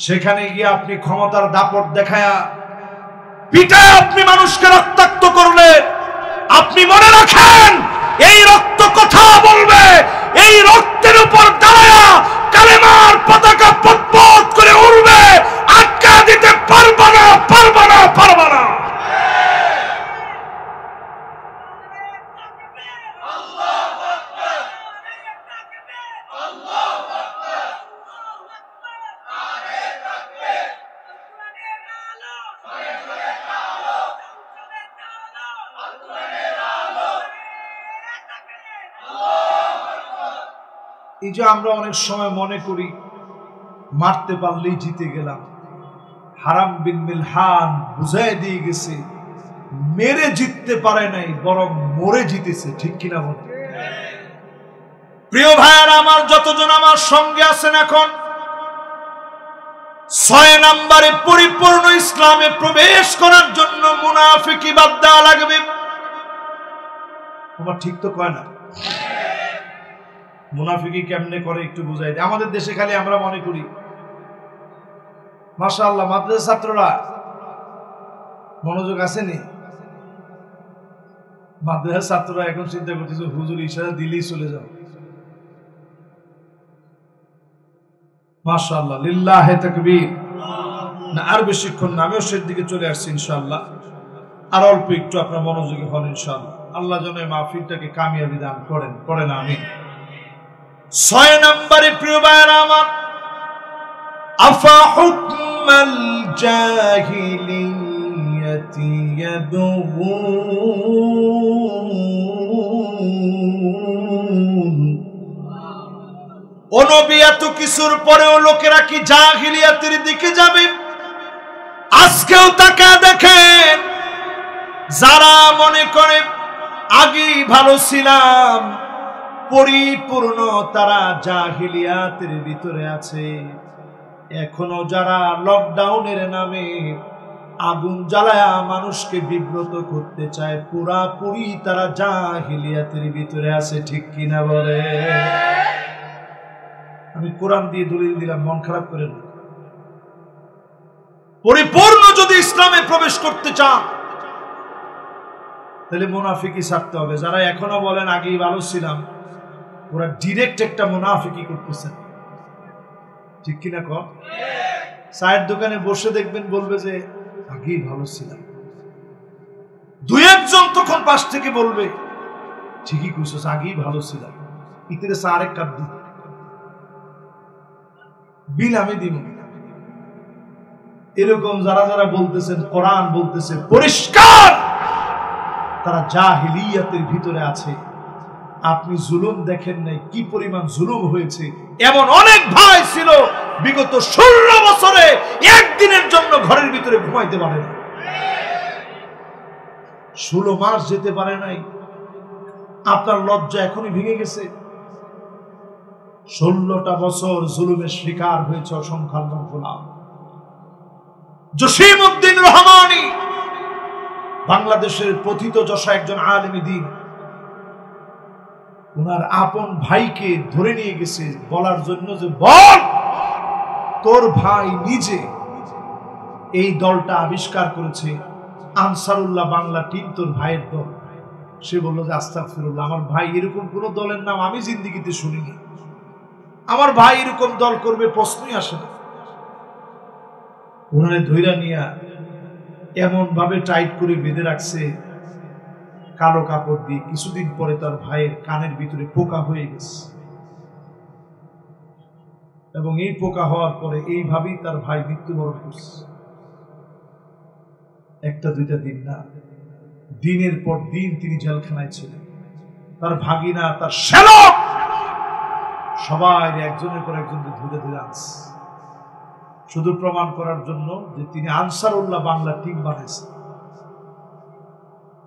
সেখানে গিয়ে আপনি ক্ষমতার দাপট দেখায়া পিটায় আপনি মানুষকে রক্তাক্ত করলেন। আপনি মনে রাখেন, এই রক্ত কথা বলবে, এই রক্তের উপর দাঁড়ায়া কালেমার পতাকা পতপত করে উড়বে, আটকা দিতে পারবা না, পারবা না, পারবা না। এই যে আমরা অনেক সময় মনে করি মারতে পারলেই জিতে গেলাম, হারাম বিন মিলহান বুঝাই দিয়ে গেছে মেরে জিততে পারে নাই, বরং মরে জিতেছে। ঠিক কিনা বলে? প্রিয় ভাইয়ারা আমার, যতজন আমার সঙ্গে আছেন, এখন 6 নম্বরে পরিপূর্ণ ইসলামে প্রবেশ করার জন্য মুনাফিকি বাদ দেওয়া লাগবে। তোমার ঠিক তো কয় না? মুনাফিকি কেমনে করে একটু বুঝাই দেয়। আমাদের দেশে খালি আমরা মনে করি মাশাআল্লাহ মাদ্রাসা ছাত্ররা মনোযোগ আসেনি, মাদ্রাসা ছাত্ররা এখন চিন্তা করতেছে হুজুর ইশারা দিলেই চলে যাও। মাশাআল্লাহ, লিল্লাহে তাকবীর। না আর বেশিক্ষণ না, আমিও শেষ দিকে চলে আসছি ইনশাআল্লাহ। আর অল্প একটু আপনার মনোযোগী হন ইনশাআল্লাহ। আল্লাহ যেন এই মাহফিলটাকে কামিয়াবি দান করেন, করেন আমিন। 6 নম্বরে প্রিয় ভাইরা আমার, আফা হুকমাল জাহিলিয়াতি ইয়াবগুন। ও নবী, এত কিছুর পরেও লোকেরা কি জাহিলিয়াতের দিকে যাবে? আজকেও তাকে দেখেন, যারা মনে করে আগেই ভালো ছিলাম, পরিপূর্ণ তারা জাহিলিয়াতের ভিতরে আছে। এখনো যারা লকডাউনের নামে আগুন জ্বালায়া মানুষকে বিব্রত করতে চায়, পুরাপুরি তারা জাহিলিয়াতের ভিতরে আছে। ঠিক কিনা বলে? আমি কোরআন দিয়ে দলিল দিলাম, মন খারাপ করেন। পরিপূর্ণ যদি ইসলামে প্রবেশ করতে চান, তাহলে মুনাফিকি ছাড়তে হবে। যারা এখনো বলেন আগেই ভালো ছিলাম, ওরা ডিরেক্ট একটা মুনাফিকি করতেছেন। ঠিক কিনা কর? চায়ের দোকানে বসে দেখবেন বলবে যে আগেই ভালো ছিলাম, দুই একজন তখন পাশ থেকে বলবে ঠিকই কইছস, আগেই ভালো ছিলাম, ইতিরে চা আরেক কাপ দিই, বিল আমি দিব। এরকম যারা যারা বলতেছেন, কোরআন বলতেছে পরিষ্কার তারা জাহিলিয়াতের ভিতরে আছে। আপনি জুলুম দেখেন নাই, কি পরিমাণ জুলুম হয়েছে। এমন অনেক ভাই ছিল বিগত 16 বছরে একদিনের জন্য ঘরের ভিতরে ঘুমাইতে পারে না, 16 মাস যেতে পারে নাই। আপনার লজ্জা এখনই ভেঙে গেছে। 16টা বছর জুলুমের শিকার হয়েছে অসংখ্য গোলাম। জসিমউদ্দিন রহমানী বাংলাদেশের প্রথিতযশা একজন আলেম দ্বীন, ওনার আপন ভাইকে ধরে নিয়ে গেছে বলার জন্য যে বল, তোর ভাই নিজে এই দলটা আবিষ্কার করেছে, আনসারুল্লাহ বাংলা টিম তোর ভাইয়ের দল। সে বলল যে আস্তাগফিরুল্লাহ, আমার ভাই এরকম কোন দলের নাম আমি জিন্দেগিতে শুনিনি, আমার ভাই এরকম দল করবে প্রশ্নই আসে না। ওনারে ধইরা নিয়া এমন ভাবে টাইট করে বেঁধে রাখছে, কালো কাপড় দিয়ে। কিছুদিন পরে তার ভাইয়ের কানের ভিতরে পোকা হয়ে গেছে, এবং এই পোকা হওয়ার পরে এইভাবেই তার ভাই মৃত্যুবরণ করছে। একটা দুইটা দিন না, দিনের পর দিন তিনি জেলখানায় ছিলেন। তার ভাগিনা, তার শ্যালক সবাই একজনের পর একজনকে ধরে ধরে আনছে, শুধু প্রমাণ করার জন্য যে তিনি আনসারুল্লাহ বাংলা টিম বানাইছেন।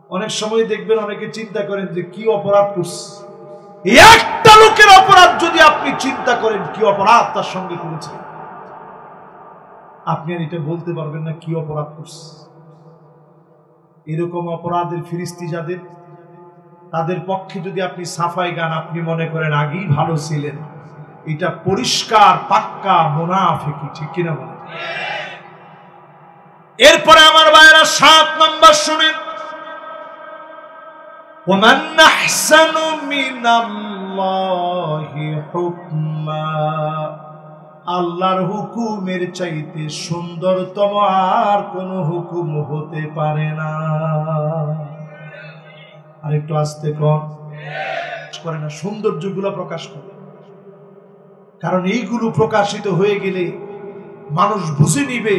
অনেক সময় দেখবেন অনেকে চিন্তা করেন যে কি অপরাধ করছে। একটা লোকের অপরাধ যদি আপনি চিন্তা করেন কি অপরাধ তার সঙ্গে করেছে, আপনি আর এটা বলতে পারবেন না কি অপরাধ করছে। এরকম অপরাধের ফিরিস্তি যাদের, তাদের পক্ষে যদি আপনি সাফাই গান, আপনি মনে করেন আগেই ভালো ছিলেন, এটা পরিষ্কার পাক্কা মুনাফিকি, ঠিক কিনা বলেন? এরপরে আমার ভাইরা 7 নম্বর শুনেন, ওমান আহসানু মিনাল্লাহি হুকমা, আল্লাহর হুকুমের চাইতে সুন্দরতম আর কোন হুকুম হতে পারে না। আর একটু আস্তে করে না, সৌন্দর্যগুলো প্রকাশ করে, কারণ এইগুলো প্রকাশিত হয়ে গেলে মানুষ বুঝে নিবে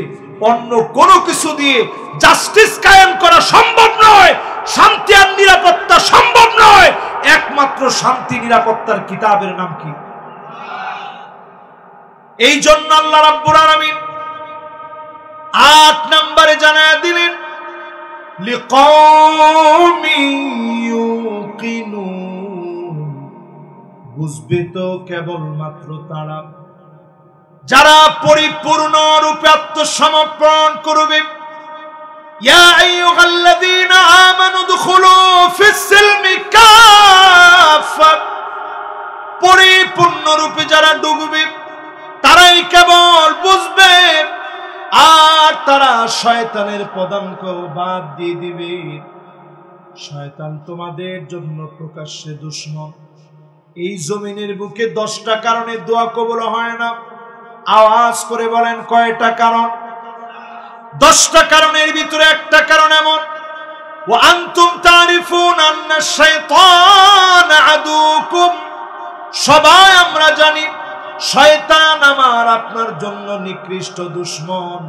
অন্য কোনো কিছু দিয়ে জাস্টিস কায়েম করা সম্ভব নয়, শান্তি আর নিরাপত্তা সম্ভব নয়। একমাত্র শান্তি নিরাপত্তার কিতাবের নাম কি? এই জন্য আল্লাহ রাব্বুল আলামিন 8 নম্বরে জানায়া দিলেন, লিকাওমিন ইউকিনুন, বুঝবে তো কেবলমাত্র তারা যারা পরিপূর্ণ রূপে আত্মসমর্পণ করবে। ইয়া আইয়ুহাল্লাযীনা আমানু দুখুলু ফিস-সিলমি কাফা, পরিপূর্ণ রূপে যারা ডুববে তারাই কেবল বুঝবে, আর তারা শয়তানের পদাঙ্ক বাদ দিয়ে দিবে। শয়তান তোমাদের জন্য প্রকাশ্যে দুশমন। এই জমিনের বুকে 10টা কারণে দোয়া কবুল হয় না। আওয়াজ করে বলেন কয়টা কারণ? 10টা কারণের ভিতরে একটা কারণ এমন, ওয়া আনতুম তারিফুন আন্না শাইতান আদুকুম, সবাই আমরা জানি শয়তান আমার আপনার জন্য নিকৃষ্ট দুশমন।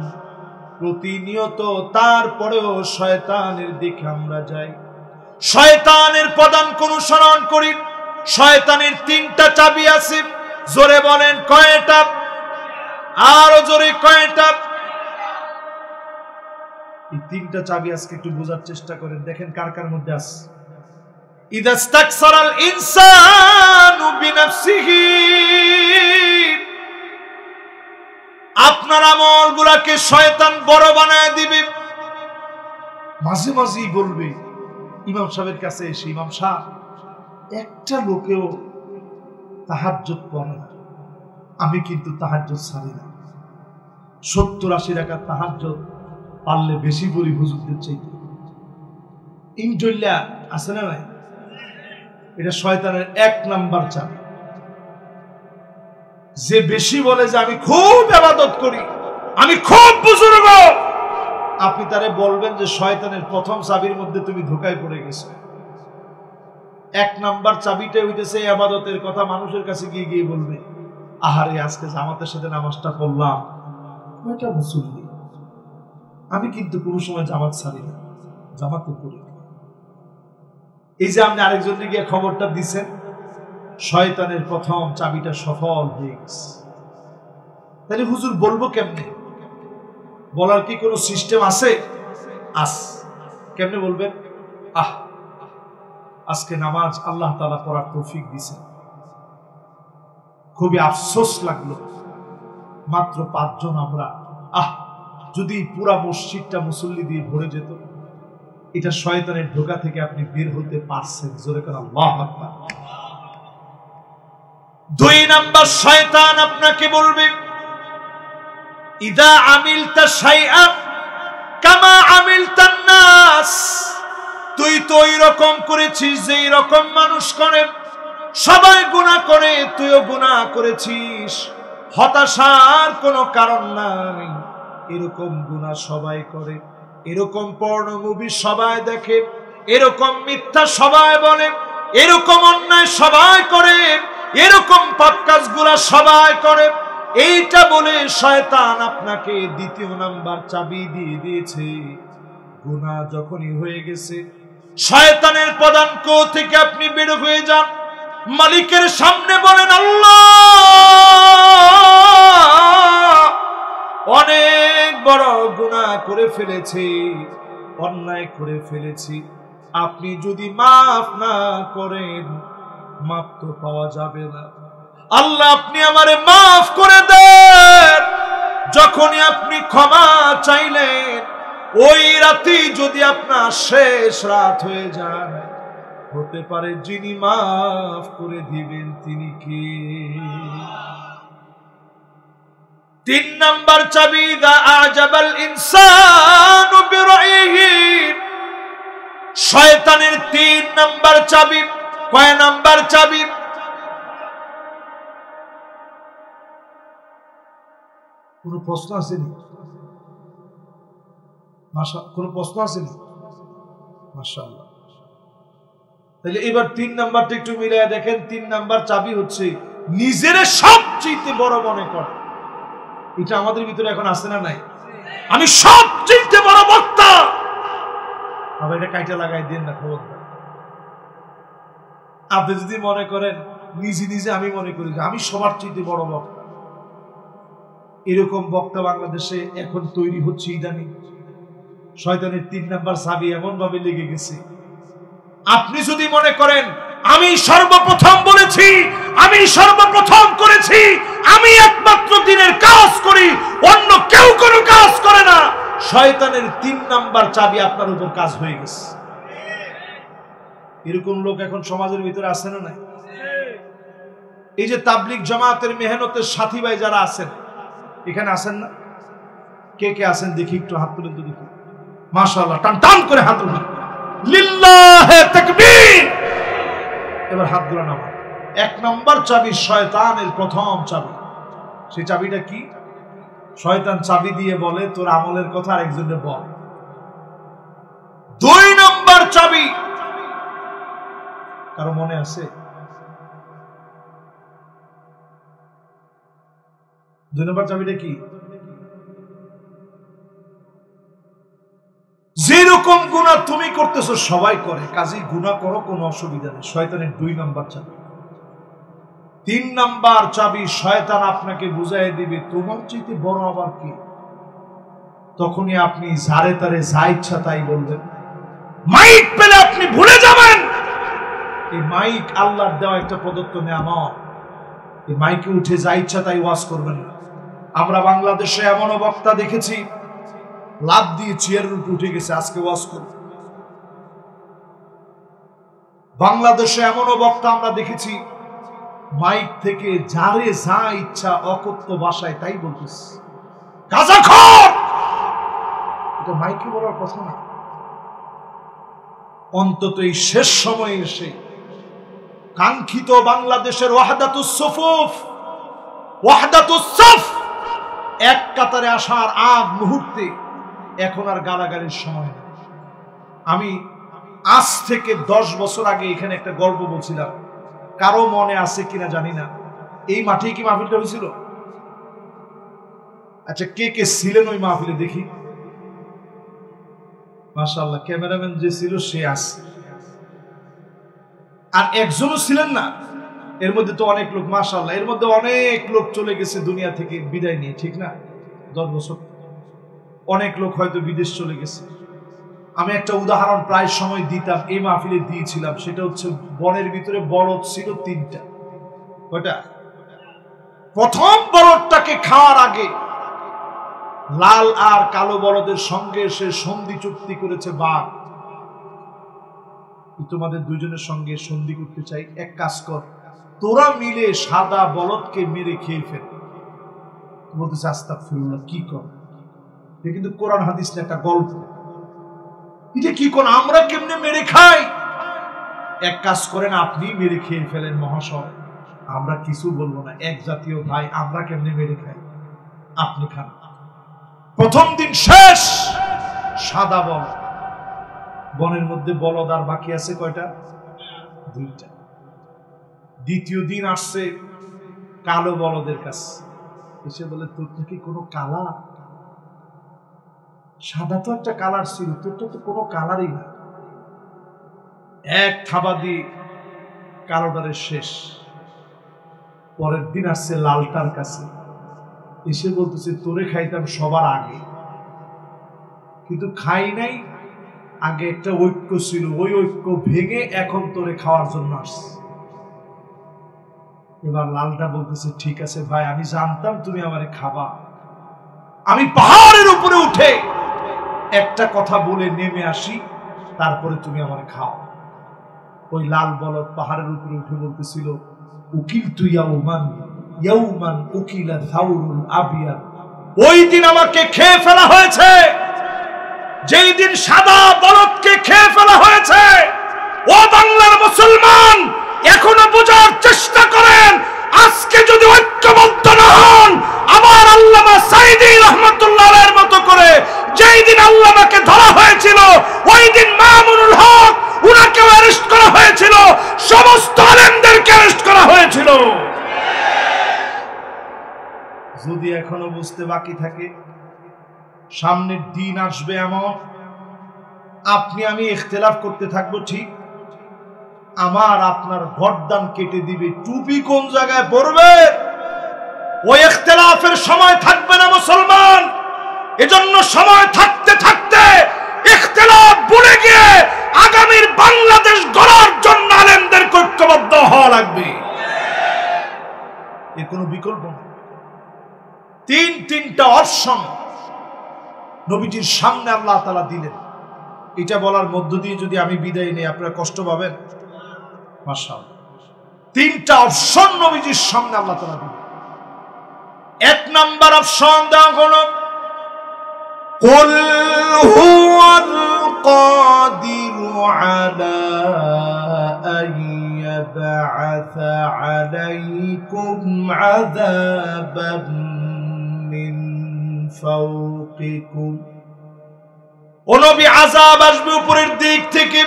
প্রতিনিয়ত তারপরেও শয়তানের দিকে আমরা যাই, শয়তানের পদাঙ্ক অনুসরণ করি। শয়তানের 3টা চাবি আছে, জোরে বলেন কয়টা? আরো জোরে কয়টা? এই 3টা চাবি আজকে একটু বোঝার চেষ্টা করেন, দেখেন কার কার মধ্যে আছে। ইদাস্তাকসারাল ইনসানু বিনাফসিহি, আপনার আমলগুলোকে শয়তান বড় বানায় দিবে। মাঝে মাঝেই বলবে ইমাম সাহেবের কাছে এসে, ইমাম সাহেব একটা লোকেও তাহাজ্জুদ পড়ে না, আমি কিন্তু তাহাজ্জুদ ছাড়ি না। 70-80 রাকাত তাহাজ্জুদ পারলে বেশি বলি হুজুরদের চাইতে। ইনজল্লা আছে না নাই? এটা শয়তানের 1 নাম্বার চাবি। যে বেশি বলে যে আমি খুব ইবাদত করি, আমি খুব বুজুর্গ, আপনি তারে বলবেন যে শয়তানের 1ম চাবির মধ্যে তুমি ধোঁকায় পড়ে গেছো। 1 নাম্বার চাবিটা হইতেছে ইবাদতের কথা মানুষের কাছে গিয়ে গিয়ে বলবে, আহারে আজকে জামাতের সাথে নামাজটা পড়লাম, কয়টা মুসল্লি, আমি কিন্তু কোনো সময় জামাত ছাড়ি না, জামাত করি। এই যে আপনি আরেকজনকে গিয়ে খবরটা দিচ্ছেন, শয়তানের 1ম চাবিটা সফল হয়ে গেছে। তাহলে হুজুর বলবো কেমনে? বলার কি কোনো সিস্টেম আছে? কেমনে বলবেন? আজকে নামাজ আল্লাহ তাআলা পড়ার তৌফিক দিয়েছেন, খুবই আফসোস লাগলো মাত্র 5 জন আমরা। যদি পুরা মসজিদটা মুসল্লি দিয়ে ভরে যেত। এটা শয়তানের ধোঁকা থেকে আপনি বের হতে পারছেন, জোরে করে আল্লাহু আকবার। 2 নাম্বার, শয়তান আপনাকে বলবে, ইদা আমিলতা শাইআ কামা আমিলতান নাস, তুই তো এরকম করেছিস যে এরকম মানুষ করে, সবাই গুনাহ করে, তুইও গুনাহ করেছিস, হতাশার কোনো কারণ নাই। এরকম গুনাহ সবাই করে, এরকম পর্ন মুভি সবাই দেখে, এরকম মিথ্যা সবাই বলে, এরকম অন্যায় সবাই করে, এরকম পাপ কাজগুলা সবাই করে, এইটা বলে শয়তান আপনাকে দ্বিতীয় নাম্বার চাবি দিয়ে দিয়েছে। গুনাহ যখনই হয়ে গেছে, শয়তানের পদাঙ্ক থেকে আপনি বের হয়ে যান, মালিকের সামনে বলেন, আল্লাহ অনেক বড় গুনাহ করে ফেলেছি, অন্যায় করে ফেলেছি, আপনি যদি মাফ না করেন মাফ তো পাওয়া যাবে না। আল্লাহ আপনি আমারে মাফ করে দেন। যখনই আপনি ক্ষমা চাইলেন, ওই রাতে যদি আপনার শেষ রাত হয়ে যায়, হতে পারে যিনি মাফ করে দিবেন তিনি কে? 3 নাম্বার চাবি, দা আজাবাল ইনসানু বিরাইহি। শয়তানের 3 নাম্বার চাবি। কয় নাম্বার চাবি? কোন প্রশ্ন আসেনি? কোন প্রশ্ন আসেনি? মাশাআল্লাহ। তাহলে এবার 3 নাম্বারটা একটু মিলিয়ে দেখেন। 3 নাম্বার চাবি হচ্ছে নিজের সবচেয়ে বড় মনে করা। এটা আমাদের ভিতরে এখন আসে না? নাই। আমি সবচেয়ে বড় বক্তা, আবার এটা কাইটা লাগাই দেন না, খবর। আপনি যদি মনে করেন নিজে নিজে, আমি মনে করি যে আমি সবার চেয়ে বড় বক্তা, এরকম বক্তা বাংলাদেশে এখন তৈরি হচ্ছে ইদানিং। শয়তানের 3 নাম্বার চাবি এমন ভাবে লেগে গেছে। আপনি যদি মনে করেন আমি সর্বপ্রথম বলেছি, আমি সর্বপ্রথম করেছি, আমি একমাত্র দিনের কাজ করি, অন্য কেউ কোনো কাজ করে না, শয়তানের 3 নাম্বার চাবি আপনার উপর কাজ হয়ে গেছে। এরকম লোক এখন সমাজের ভিতরে আছে না নাই? এই যে তাবলিগ জামাতের মেহনতের সাথী ভাই যারা আছেন, এখানে আছেন না? কে কে আছেন দেখি, একটু হাত তুলে তো দেখি। মাশাআল্লাহ, টান টান করে হাত তুলুন, লিল্লাহে তাকবীর। এবার হাতগুলো নামান। 1 নাম্বার চাবি শয়তানের প্রথম চাবি। সেই চাবিটা কি? শয়তান চাবি দিয়ে বলে তোর আমলের কথা আরেকজনের বল। 2 নাম্বার চাবি কারো মনে আছে? 2 নাম্বার চাবিটা কি? যেরকম গুনাহ তুমি করতেছো সবাই করে, কাজেই গুনাহ করো, কোনো অসুবিধা নেই। শয়তানের 2 নাম্বার চাবি। 3 নাম্বার চাবি, শয়তান আপনাকে বুঝাই দিবে তোমার চাইতে বড় আবার কি। তখনই আপনি যারে তারে যা ইচ্ছা তাই বলবেন। মাইক পেলে আপনি ভুলে যাবেন এই মাইক আল্লাহর দেওয়া একটা প্রদত্ত নেয়ামত। এই মাইকে উঠে যা ইচ্ছা তাই ওয়াজ করবেন না। আমরা বাংলাদেশে এমনও বক্তা দেখেছি লাভ দিয়ে চেয়ারের উপর উঠে গেছে, আজকে ওয়াজ করব। বাংলাদেশে এমনও বক্তা আমরা দেখেছি মাইক থেকে যারে যা ইচ্ছা অকথ্য ভাষায় তাই বলতেছে। গাঁজাখোর! এটা মাইকে বলার কথা না। অন্তত এই শেষ সময়ে এসে কাঙ্ক্ষিত বাংলাদেশের ওয়াহদাতুস সুফুফ, ওয়াহদাতুস সাফ এক কাতারে আসার আগ মুহূর্তে এখন আর গালাগালির সময় নেই। আমি আজ থেকে 10 বছর আগে এখানে একটা গল্প বলছিলাম, কারো মনে আছে কিনা জানি না। এই মাঠেই কি মাহফিলটা হয়েছিল? আচ্ছা, কে কে ছিলেন ওই মাহফিলে দেখি? মাশাআল্লাহ, ক্যামেরাম্যান যে ছিল সে আছে, আর একজনও ছিলেন না। এর মধ্যে তো অনেক লোক, মাশাআল্লাহ, এর মধ্যে অনেক লোক চলে গেছে দুনিয়া থেকে বিদায় নিয়ে, ঠিক না? 10 বছর অনেক লোক হয়তো বিদেশ চলে গেছে। আমি একটা উদাহরণ প্রায় সময় দিতাম, এই মাহফিলে দিয়েছিলাম। সেটা হচ্ছে বনের ভিতরে বলদ ছিল 3টা। কয়টা? প্রথম বলদটাকে খাওয়ার আগে লাল আর কালো বলদের সঙ্গে সে সন্ধি চুক্তি করেছে বাঘ, তোমাদের দুজনের সঙ্গে সন্ধি করতে চাই, এক কাজ কর, তোরা মিলে সাদা বলদকে মেরে খেয়ে ফেল। বলতেছে আস্তাগফিরুল্লাহ, কি কর? এটা কিন্তু কোরআন হাদিস না, একটা গল্প। এটা কি কোন আমরা কেমনে মেরে খাই? এক কাজ করেন, আপনি মেরে খেয়ে ফেলেন মহাশয়, আমরা কিছু বলবো না। এক জাতীয় ভাই, আমরা কেমনে মেরে খাই, আপনি খান। প্রথম দিন শেষ, সাদা বলদ। বনের মধ্যে বলদ আর বাকি আছে কয়টা? 2টা। দ্বিতীয় দিন আসছে কালো বলদের কাছে, এসে বলে তোর নাকি কোনো কালা, সাদা তো একটা কালার ছিল, তোরটা তো কোনো কালারই না। এক থাবা দিয়ে কালোটারের শেষ। পরের দিন আসছে লালটার কাছে, এসে বলতেছে তোরে খাইতাম সবার আগে, কিন্তু খাই নাই, আগে একটা ঐক্য ছিল, ওই ঐক্য ভেঙে এখন তোরে খাওয়ার জন্য আসছে। এবার লালটা বলতেছে ঠিক আছে ভাই, আমি জানতাম তুমি আমারে খাবা, আমি পাহাড়ের উপরে উঠে একটা কথা বলে নেমে আসি, তারপরে তুমি আমারে খাও। ওই লাল বলদ পাহাড়ের উপরে উঠে বলতেছিল উকিল তুই ইয়াউমান উকিলা থাউরুল আবিয়াদ, ওই দিন আমাকে খেয়ে ফেলা হয়েছে, যেই দিন সাদা বলদকে খেয়ে ফেলা হয়েছে। ও বাংলার মুসলমান, এখনো বোঝার চেষ্টা করেন, আজকে যদি ঐক্যবদ্ধ না হন, আমার আল্লামা সাঈদী রাহমাতুল্লাহ আলাইহির মতো করে যেই দিন আল্লামাকে ধরা হয়েছিল, ওই দিন মামুনুল হক উনাকে অ্যারেস্ট করা হয়েছিল, সমস্ত আলেমদেরকে অ্যারেস্ট করা হয়েছিল। যদি এখনো বুঝতে বাকি থাকে, সামনের দিন আসবে এমন আপনি আমি ইখতিলাফ করতে থাকবো, ঠিক, আমার আপনার গর্দান কেটে দিবে, টুপি কোন জায়গায় পড়বে ওই ইখতিলাফের সময় থাকবে না মুসলমান। এজন্য সময় থাকতে থাকতে ইখতিলাফ ভুলে গিয়ে আগামীর বাংলাদেশ গড়ার জন্য আলেমদের ঐক্যবদ্ধ হওয়া লাগবে, এর কোনো বিকল্প নেই। তিনটা অপশন নবীজির সামনে আল্লাহ তাআলা দিলেন। এটা বলার মধ্য দিয়ে যদি আমি বিদায় নেই, আপনারা কষ্ট পাবেন? মাশাআল্লাহ, 3টা অপশন নবীজির সামনে আল্লাহ তাআলা দিলেন। 1 নাম্বার অপশন দেওয়া হলো কুল হুয়াল কাদিরু আলা আন ইয়াবআসা আলাইকুম আযাবান মিন ফাওকিকুম, ও নবী আযাব আসবে উপরের দিক থেকে,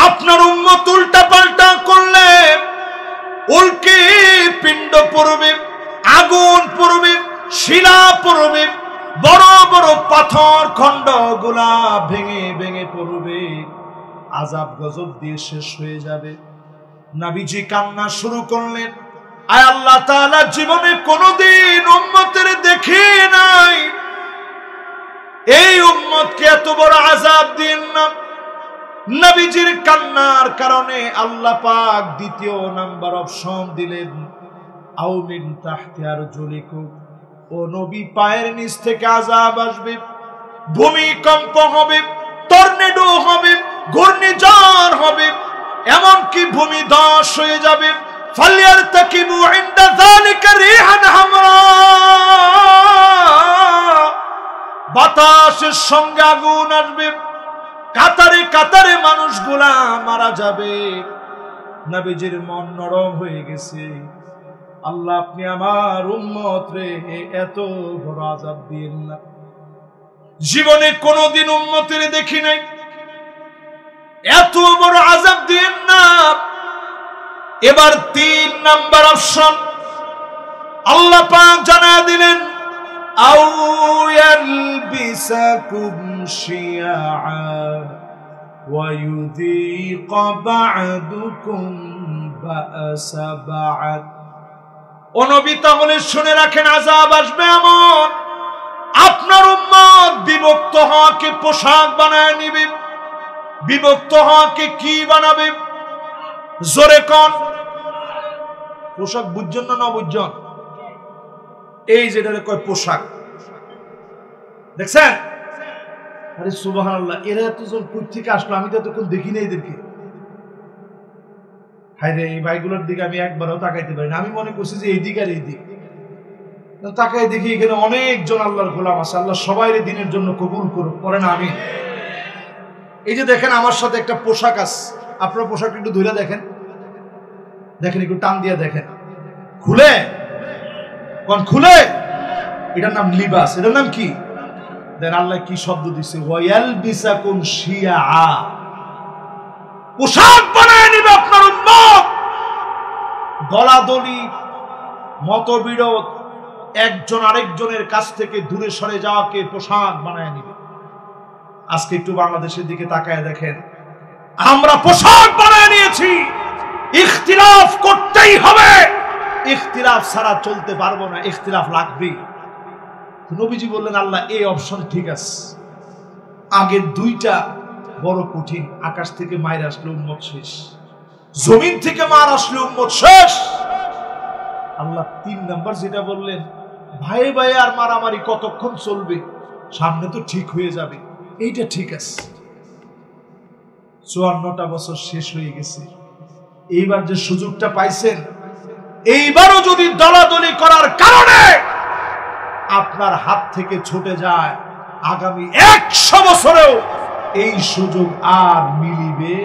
আপনার উম্মত উল্টা পাল্টা করলে উল্কি পিণ্ড পড়বে, আগুন পড়বে, শিলা পড়বে, বড় বড় পাথর খণ্ড গুলা ভেঙে ভেঙে পড়বে, আযাব গজব দিয়ে শেষ হয়ে যাবে। নবীজি কান্না শুরু করলেন, আয় আল্লাহ তাআলা, জীবনে কোনোদিন উম্মতের দেখি নাই, এই উম্মতকে এত বড় আযাব দিন না। নবীজির কান্নার কারণে আল্লাহ পাক 2 নাম্বার অপশন দিলেন, আও মিন তাহতি আরজুলিকুম, ও নবী পায়ের নিচ থেকে আযাব আসবে, ভূমিকম্প হবে, টর্নেডো হবে, ঘূর্ণিঝড় হবে, এমন কি ভূমি ধস হয়ে যাবে। ফালিয়ারতাকিবু ইনদা যালিকা রিহান হামরা, বাতাসের সঙ্গে আগুন আসবে, কাতারে কাতারে মানুষগুলা মারা যাবে। নবীজির মন নরম হয়ে গেছে, আল্লাহ আপনি আমার উম্মত রে এত বড় আযাব দিয়েন না, জীবনে কোনোদিন উম্মতের দেখি নাই, এত বড় আযাব দিয়েন না। এবার 3 নাম্বার অপশন আল্লাহ পাক জানায় দিলেন, আও ইয়ালবিসাকুম শিয়াআ ওয়া ইউযীকা বা'দুকুম বা'সা বা'দ, ও নবী তাহলে শুনে রাখেন, আযাব আসবে এমন আপনার উম্মত বিভক্ত হওয়াকে পোশাক বানায় নিবে। বিভক্ত হওয়াকে কি বানাবে? জোরে কোন পোশাক বুঝছেন না বুঝছেন? এই যেটারে কয় পোশাক, দেখছেন? আরে সুবহানাল্লাহ, এরা এতজন কই থেকে আসলো, আমি তো এতক্ষণ দেখি না এদেরকে। হায় রে, এই ভাইগুলোর দিকে আমি একবারও তাকাইতে পারি না, আমি মনে করছি যে এই দিক আর এই দিক, তাকাই দেখি এখানে অনেকজন আল্লাহর গোলাম আছে। আল্লাহ সবাই দিনের জন্য কবুল করুক, পড়েন আমিন। এই যে দেখেন আমার সাথে একটা পোশাক আছে, আপনার পোশাকটা একটু ধরে দেখেন, দেখেন একটু টান দিয়ে দেখেন, খুলে কোন খুলে, এটার নাম লিবাস। এটার নাম কি? দেন আল্লাহ কি শব্দ দিছে, ওয়ায়ালবিসাকুম শিয়া, পোশাক বানায় নিবে আপনার উম্মত। দলাদলি, মতবিরোধ, একজন আরেকজনের কাছ থেকে দূরে সরে যাওয়াকে পোশাক বানায় নিবে। আজকে একটু বাংলাদেশের দিকে তাকায় দেখেন, আমরা পোশাক বানায় নিয়েছি। ইখতিলাফ করতেই হবে, ইখতিলাফ ছাড়া চলতে পারবো না, ইখতিলাফ লাগবে। নবীজি বললেন, আল্লাহ এই অপশন ঠিক আছে, আগের দুইটা বড় কঠিন। আকাশ থেকে মায়ের আসলে উম্মত শেষ, জমিন থেকে মার আসলে উম্মত শেষ। আল্লাহ ৩ নাম্বার যেটা বললেন, ভাই ভাই আর মারামারি কতক্ষণ চলবে, সামনে তো ঠিক হয়ে যাবে, এইটা ঠিক আছে। ৫৪টা বছর শেষ হয়ে গেছে, এইবার যে সুযোগটা পাইছেন, এইবারও যদি দলাদলি করার কারণে আপনার হাত থেকে ছুটে যায়, আগামী ১০০ বছরেও এই সুযোগ আর মিলবে।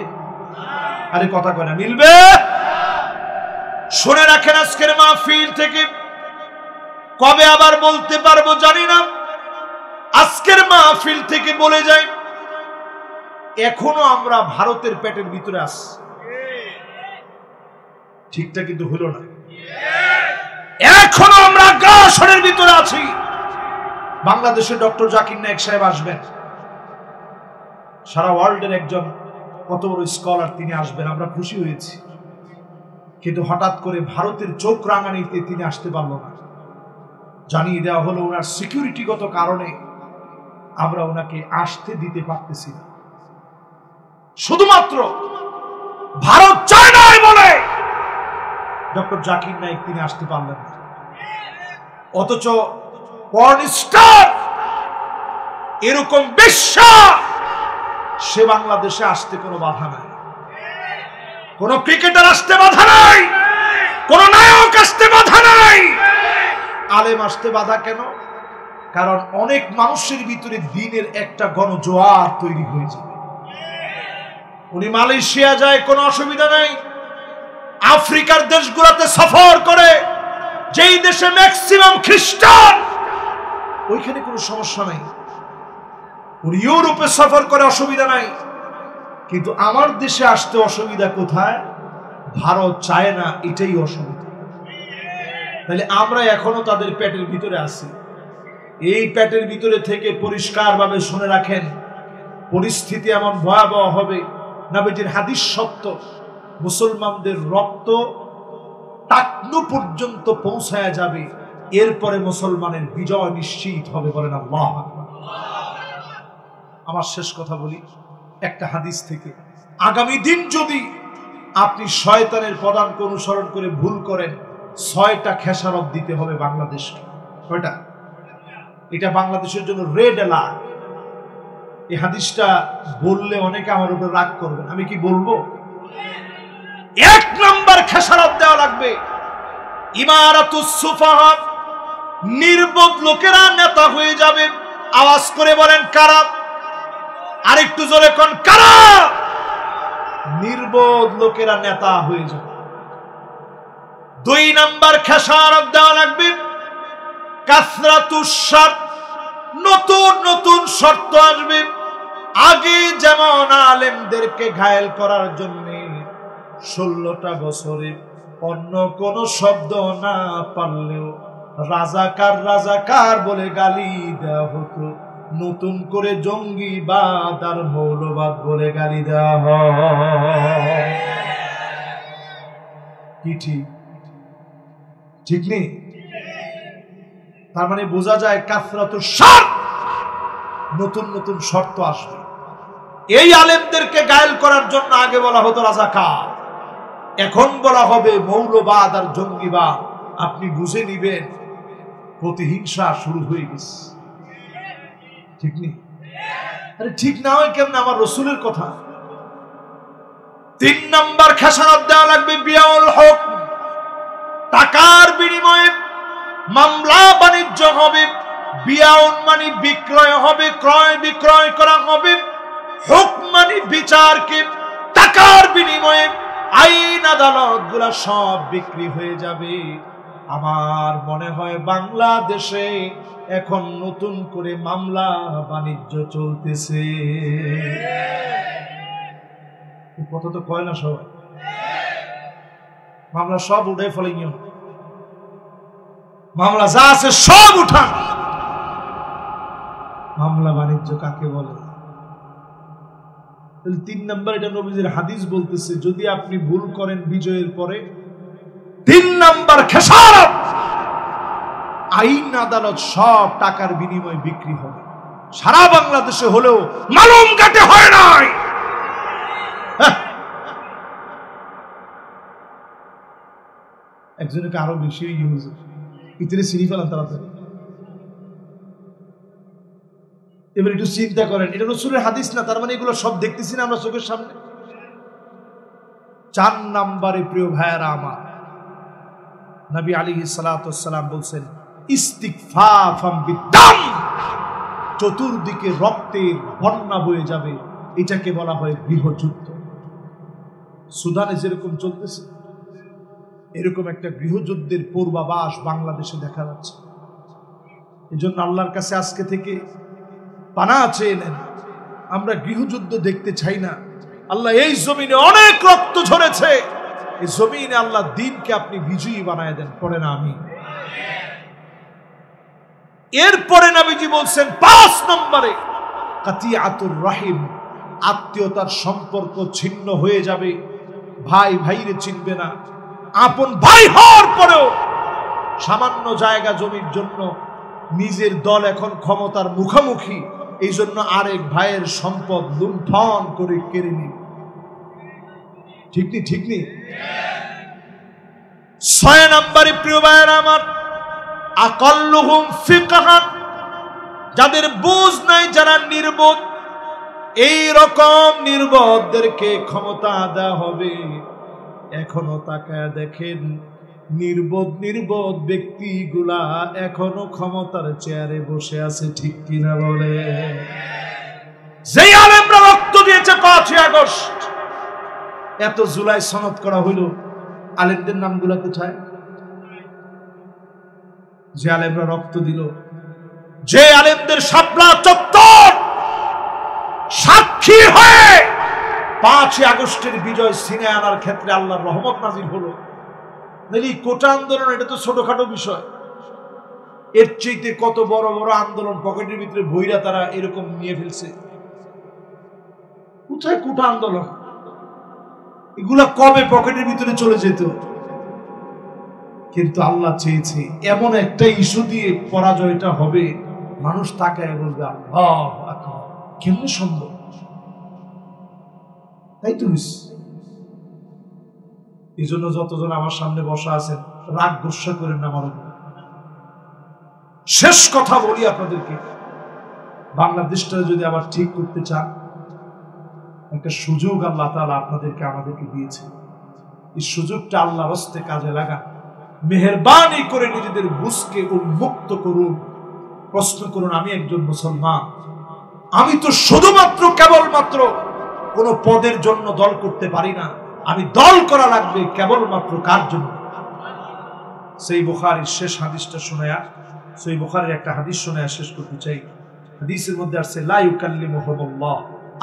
আরে কথা কয় না, মিলবে। শুনে রাখেন, আজকের মাহফিল থেকে কবে আবার বলতে পারবো জানি না, আজকের মাহফিল থেকে বলে যাই, এখনো আমরা ভারতের পেটের ভিতরে আছি। ঠিকটা কিন্তু হলো না, এখনো আমরা আগ্রাসনের ভিতরে আছি। বাংলাদেশে ডক্টর জাকির নায়েক সাহেব আসবেন, সারা ওয়ার্ল্ডের একজন কত বড় স্কলার, তিনি আসবেন, আমরা খুশি হয়েছি। কিন্তু হঠাৎ করে ভারতের চোখ রাঙানিতে তিনি আসতে পারল না। জানিয়ে দেওয়া হলো ওনার সিকিউরিটিগত কারণে আমরা ওনাকে আসতে দিতে পারতেছি না। শুধুমাত্র ভারত চায় না বলে ডক্টর জাকির নায়েক তিনি আসতে পারলেন না। অথচ পর্ন স্টার এরকম বিশ্বাস, সে বাংলাদেশে আসতে কোনো বাধা নাই, কোন ক্রিকেটার আসতে বাধা নাই, কোন নায়ক আসতে বাধা নাই। আলেম আসতে বাধা কেন? কারণ অনেক মানুষের ভিতরে দিনের একটা গণজোয়ার তৈরি হয়ে যাবে। উনি মালয়েশিয়া যায়, কোনো অসুবিধা নাই। আফ্রিকার দেশগুলোতে সফর করে, যেই দেশে ম্যাক্সিমাম খ্রিস্টান, ওইখানে কোনো সমস্যা নাই। উনি ইউরোপে সফর করে, অসুবিধা নাই। কিন্তু আমার দেশে আসতে অসুবিধা কোথায়? ভারত চায় না, এটাই অসুবিধা। তাহলে আমরা এখনো তাদের পেটের ভিতরে আছি। এই পেটের ভিতরে থেকে পরিষ্কারভাবে শুনে রাখেন, পরিস্থিতি এমন ভয়াবহ হবে, নবীজির হাদিস সত্য, মুসলমানদের রক্ত টাকনু পর্যন্ত পৌঁছায়া যাবে, এরপরে মুসলমানের বিজয় নিশ্চিত হবে। বলেন আল্লাহু আকবার। আমার শেষ কথা বলি একটা হাদিস থেকে। আগামী দিন যদি আপনি শয়তানের পদাঙ্ক অনুসরণ করে ভুল করেন, ৬টা খেসারত দিতে হবে বাংলাদেশকে। কয়টা? এটা বাংলাদেশের জন্য রেড অ্যালার্ট। এই হাদিসটা বললে অনেকে আমার উপর রাগ করবেন, আমি কি বলবো? ১ নাম্বার খেসারত দেওয়া লাগবে, ইমারাতুস সুফাহা, নির্বোধ লোকেরা নেতা হয়ে যাবে। আওয়াজ করে বলেন কারা? আরেকটু জোরে কোন কারা? নির্বোধ লোকেরা নেতা হয়ে যাবে। ২ নাম্বার খেসারত দেওয়া লাগবে, কাসরাতুস শর্ত, নতুন নতুন শর্ত আসবে। আগে যেমন আলেমদেরকে ঘায়েল করার জন্য 16টা বছরে অন্য কোন শব্দ না পারলেও রাজাকার রাজাকার বলে গালি দেওয়া হতো, নতুন করে জঙ্গিবাদ আর মৌলবাদ বলে গালি দেওয়া হয়। কি ঠিক? ঠিক নেই? তার মানে বোঝা যায় কাসরাতুস শর্ত, নতুন নতুন শর্ত আসবে। এই আলেমদেরকে গায়েল করার জন্য আগে বলা হতো রাজাকার, এখন বলা হবে মৌলবাদ আর জঙ্গিবাদ। আপনি বুঝে নিবেন প্রতিহিংসা শুরু হয়ে গেছে। ঠিক নেই? আরে ঠিক না হয় কেমন? আমার রসুলের কথা। ৩ নাম্বার খেসারত দেওয়া লাগবে, বিয়াউল হক, টাকার বিনিময়ে মামলা বাণিজ্য হবে। বিয়াউন মানে বিক্রয় হবে, ক্রয় বিক্রয় করা হবে। হক মানে বিচারকে, টাকার বিনিময়ে আইন আদালত গুলা সব বিক্রি হয়ে যাবে। আমার মনে হয় বাংলাদেশে এখন নতুন করে মামলা বাণিজ্য চলতেছে। কথা তো কয় না সবাই, মামলা সব উঠে ফেলে, মামলা যা আছে সব উঠান। মামলা বাণিজ্য কাকে বলে? 3 নম্বর, এটা নবীজির হাদিস বলতেছে, যদি আপনি ভুল করেন বিজয়ের পরে 3 নম্বর খেসারত, আইন আদালত সব টাকার বিনিময়ে বিক্রি হবে। সারা বাংলাদেশে হলেও মালুম কাটে হয় নাই। একজনকে আরো বেশি ইউজ ইতিরে সিঁড়ি ফেলান তাড়াতাড়ি। এবার একটু চিন্তা করেন, এটা রাসূলের হাদিস না, তার মানে এগুলো সব দেখতেছি না আমরা চোখের সামনে। 4 নম্বরে প্রিয় ভাইয়েরা আমার, নবী আলাইহিস সালাতু ওয়াস সালাম বলছেন ইস্তিগফাফাম বিদাম, চতুর্দিকে রক্তের বন্যা বয়ে যাবে, এটাকে বলা হয় গৃহযুদ্ধ। সুদানে যেরকম চলতেছে এরকম একটা গৃহযুদ্ধের পূর্বাভাস বাংলাদেশে দেখা যাচ্ছে। এজন্য আল্লাহর কাছে আজকে থেকে পানাহ চেয়ে নেন, আমরা গৃহযুদ্ধ দেখতে চাই না। আল্লাহ এই জমিনে অনেক রক্ত ঝরেছে, এই জমিনে আল্লাহ দ্বীনকে আপনি বিজয়ী বানায় দেন, পড়ে না আমি। এরপরে নবীজি বলছেন 5 নম্বরে কাতিয়াতুর রাহিম, আত্মীয়তার সম্পর্ক ছিন্ন হয়ে যাবে, ভাই ভাইরে চিনবে না। আপন ভাই হওয়ার পরেও সামান্য জায়গা জমির জন্য নিজের দল এখন ক্ষমতার মুখোমুখি, এই জন্য আরেক ভাইয়ের সম্পদ লুণ্ঠন করে কেড়ে নিন। ঠিক নেই? ঠিক নেই? 6 নম্বরে প্রিয় ভাইয়েরা আমার, আকাল্লুহুম ফিকহান, যাদের বুঝ নাই, যারা নির্বোধ, এই রকম নির্বোধদেরকে ক্ষমতা দেওয়া হবে। এখনো তাকায় দেখেন, নির্বোধ ব্যক্তিগুলা এখনো ক্ষমতার চেয়ারে বসে আছে, ঠিক কিনা বলে? যে আলেমরা রক্ত দিয়েছে 5ই আগস্ট, এত জুলাই সনদ করা হইল, আলেমদের নামগুলা কোথায়? যে আলেমরা রক্ত দিল, যে আলেমদের শাপলা চত্বর সাক্ষী হয়ে 5ই আগস্টের বিজয় ছিনিয়ে আনার ক্ষেত্রে আল্লাহর রহমত নাজিল হলো। কোটা আন্দোলন এটা তো ছোটখাটো বিষয়, এর চাইতে কত বড় বড় আন্দোলন পকেটের ভিতরে বইরা তারা এরকম নিয়ে ফেলছে। কোথায় কোটা আন্দোলন? এগুলা কবে পকেটের ভিতরে চলে যেত। কিন্তু আল্লাহ চেয়েছে এমন একটা ইস্যু দিয়ে পরাজয়টা হবে, মানুষ তাকায় বলবে আল্লাহু আকবার, কেমন সম্ভব? তাই তো এই জন্য যতজন আমার সামনে বসা আছেন, রাগ গোসা করেন না আমার উপর। শেষ কথা বলি আপনাদেরকে, বাংলাদেশটা যদি আবার ঠিক করতে চান, একটা সুযোগ আল্লাহ তাআলা আপনাদেরকে আমাদেরকে দিয়েছে। এই সুযোগটা আল্লাহর রাস্তে কাজে লাগান, মেহেরবানি করে নিজেদের বুঝকে উন্মুক্ত করুন। প্রশ্ন করুন, আমি একজন মুসলমান, আমি তো শুধুমাত্র কেবলমাত্র কোন পদের জন্য দল করতে পারি না, আমি দল করা লাগবে কেবলমাত্র কার জন্য? সেই বুখারীর শেষ হাদিসটা শোনায়া, সেই বুখারীর একটা হাদিস শোনায়া শেষ করতে চাই। হাদিসের মধ্যে আছে লা ইউকাল্লিমুহুমুল্লাহ,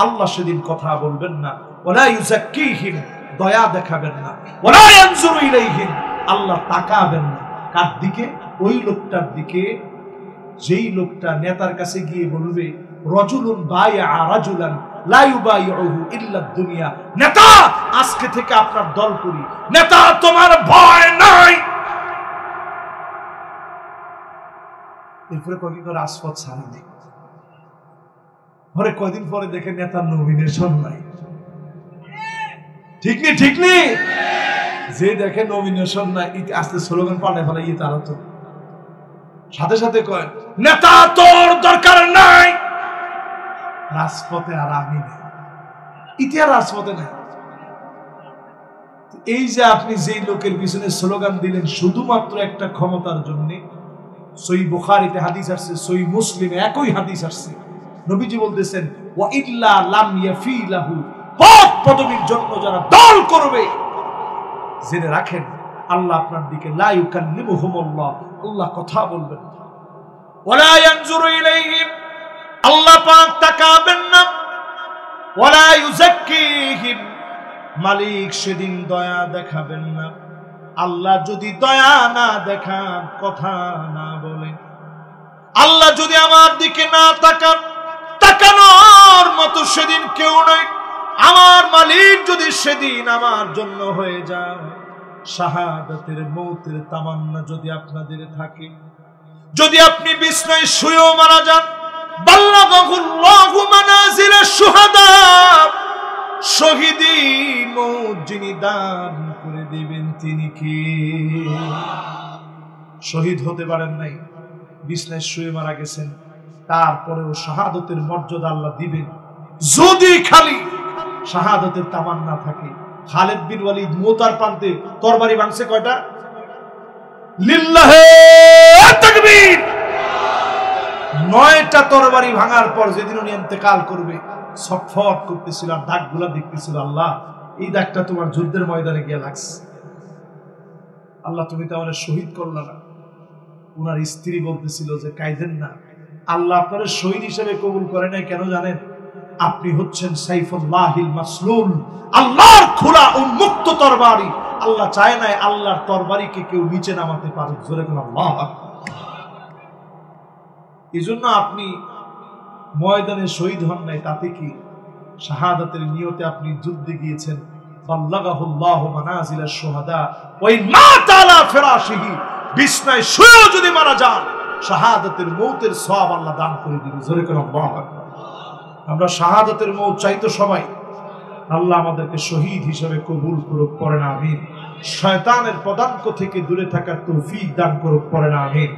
আল্লাহ সেদিন কথা বলবেন না, ওয়ালা ইউযাক্কিহিম, দয়া দেখাবেন না, ওয়ালা ইয়ানজুরু ইলাইহিম, আল্লাহ তাকাবেন না। কার দিকে? ওই লোকটার দিকে যেই লোকটা নেতার কাছে গিয়ে বলবে রাজুলুন বায়আ রাজুলান লা ইউবাইউহু ইল্লা দুনিয়া, নেতা আজকে থেকে আপনার দল করি, নেতা তোমার ভয় নাই। এরপরে কয়েকদিন করে রাজপথ ছাড়ি নেই, পরে কয়দিন পরে দেখে নেতার নমিনেশন নাই। ঠিক নেই? ঠিক নেই? যে দেখে নমিনেশন নাই, আস্তে স্লোগান পাল্টে ফেলে, তারা তো সাথে সাথে কয় নেতা তোর দরকার নাই। রাজপথে আর আমি নেই, ইতিহাস রাজপথে নাই। এই যে আপনি যেই লোকের পিছনে স্লোগান দিলেন শুধুমাত্র একটা ক্ষমতার জন্য, সহিহ বুখারীতে হাদিস আসছে, সহিহ মুসলিমে একই হাদিস আসছে, নবীজি বলতেছেন ওয়া ইল্লা লাম ইয়াফিলাহু, পদ পদবীর জন্য যারা দল করবে, জেনে রাখেন আল্লাহ আপনার দিকে লা ইউকাল্লিমুহুমুল্লাহ, আল্লাহ কথা বলবেন না। ওয়ালা ইয়ানজুরু ইলাইহিম, আল্লাহ পাক তাকাবেন না। ওয়ালা ইউযাক্কিহিম, মালিক সেদিন দয়া দেখাবেন না। আল্লাহ যদি দয়া না দেখান, কথা না বলেন, আল্লাহ যদি আমার দিকে না তাকান, তাকানোর মতো সেদিন কেউ নাই। আমার মালিক যদি সেদিন আমার জন্য হয়ে যায়, শাহাদাতের মৌতের তামান্না যদি আপনাদের থাকে, যদি আপনি বিছনায় শুয়েও মারা যান, বাল্লাগাহুল্লাহু মানাজিলাশ শুহাদা, শহীদি মৌত যিনি দান করে দিবেন তিনি কে? শহীদ হতে পারেন নাই, বিছনায় শুয়ে মারা গেছেন, তারপরেও শাহাদতের মর্যাদা আল্লাহ দিবেন যদি খালি শাহাদতের তামান্না থাকে। খালিদ বিন ওয়ালিদ মুতার প্রান্তে তরবারি ভাঙছে কয়টা? লিল্লাহে তাকবীর। 9টা তরবারি ভাঙার পর যেদিন উনি ইন্তেকাল করবে, ছটফট করতেছিল আর দাগগুলা দেখতেছিল, আল্লাহ এই দাগটা তোমার যুদ্ধের ময়দানে গিয়ে লাগছে, আল্লাহ তুমি তো আমাদের শহীদ করলা না। উনার স্ত্রী বলতেছিল যে কাইদেন না, আল্লাহ আপনার শহীদ হিসেবে কবুল করে নাই কেন জানেন? আপনি হচ্ছেন সাইফুল্লাহিল মাসলুল, আল্লাহর খোলা উন্মুক্ত তরবারি। আল্লাহ চায় নাই আল্লাহর তরবারিকে কেউ নিচে নামাতে পারে। জোরে কোন আল্লাহ। এজন্য আপনি ময়দানে শহীদ হন নাই, তাতে কি? শাহাদাতের নিয়তে আপনি যুদ্ধে গিয়েছেন। বাল্লাগাহুল্লাহু মানাজিলাশ শুহাদা ওয়া ইন মাতা আলা ফিরাশিহি, বিছনায় শুয়েও যদি মারা যান, শাহাদাতের মৌতের সওয়াব আল্লাহ দান করে দিবেন। জোরে কোন আল্লাহু আকবার। আমরা শাহাদাতের মৌত চাইতো সবাই, আল্লাহ আমাদেরকে শহীদ হিসেবে কবুল করুক, পড়েন আমিন। শয়তানের পদাঙ্ক থেকে দূরে থাকার তৌফিক দান করুক, পড়েন আমিন।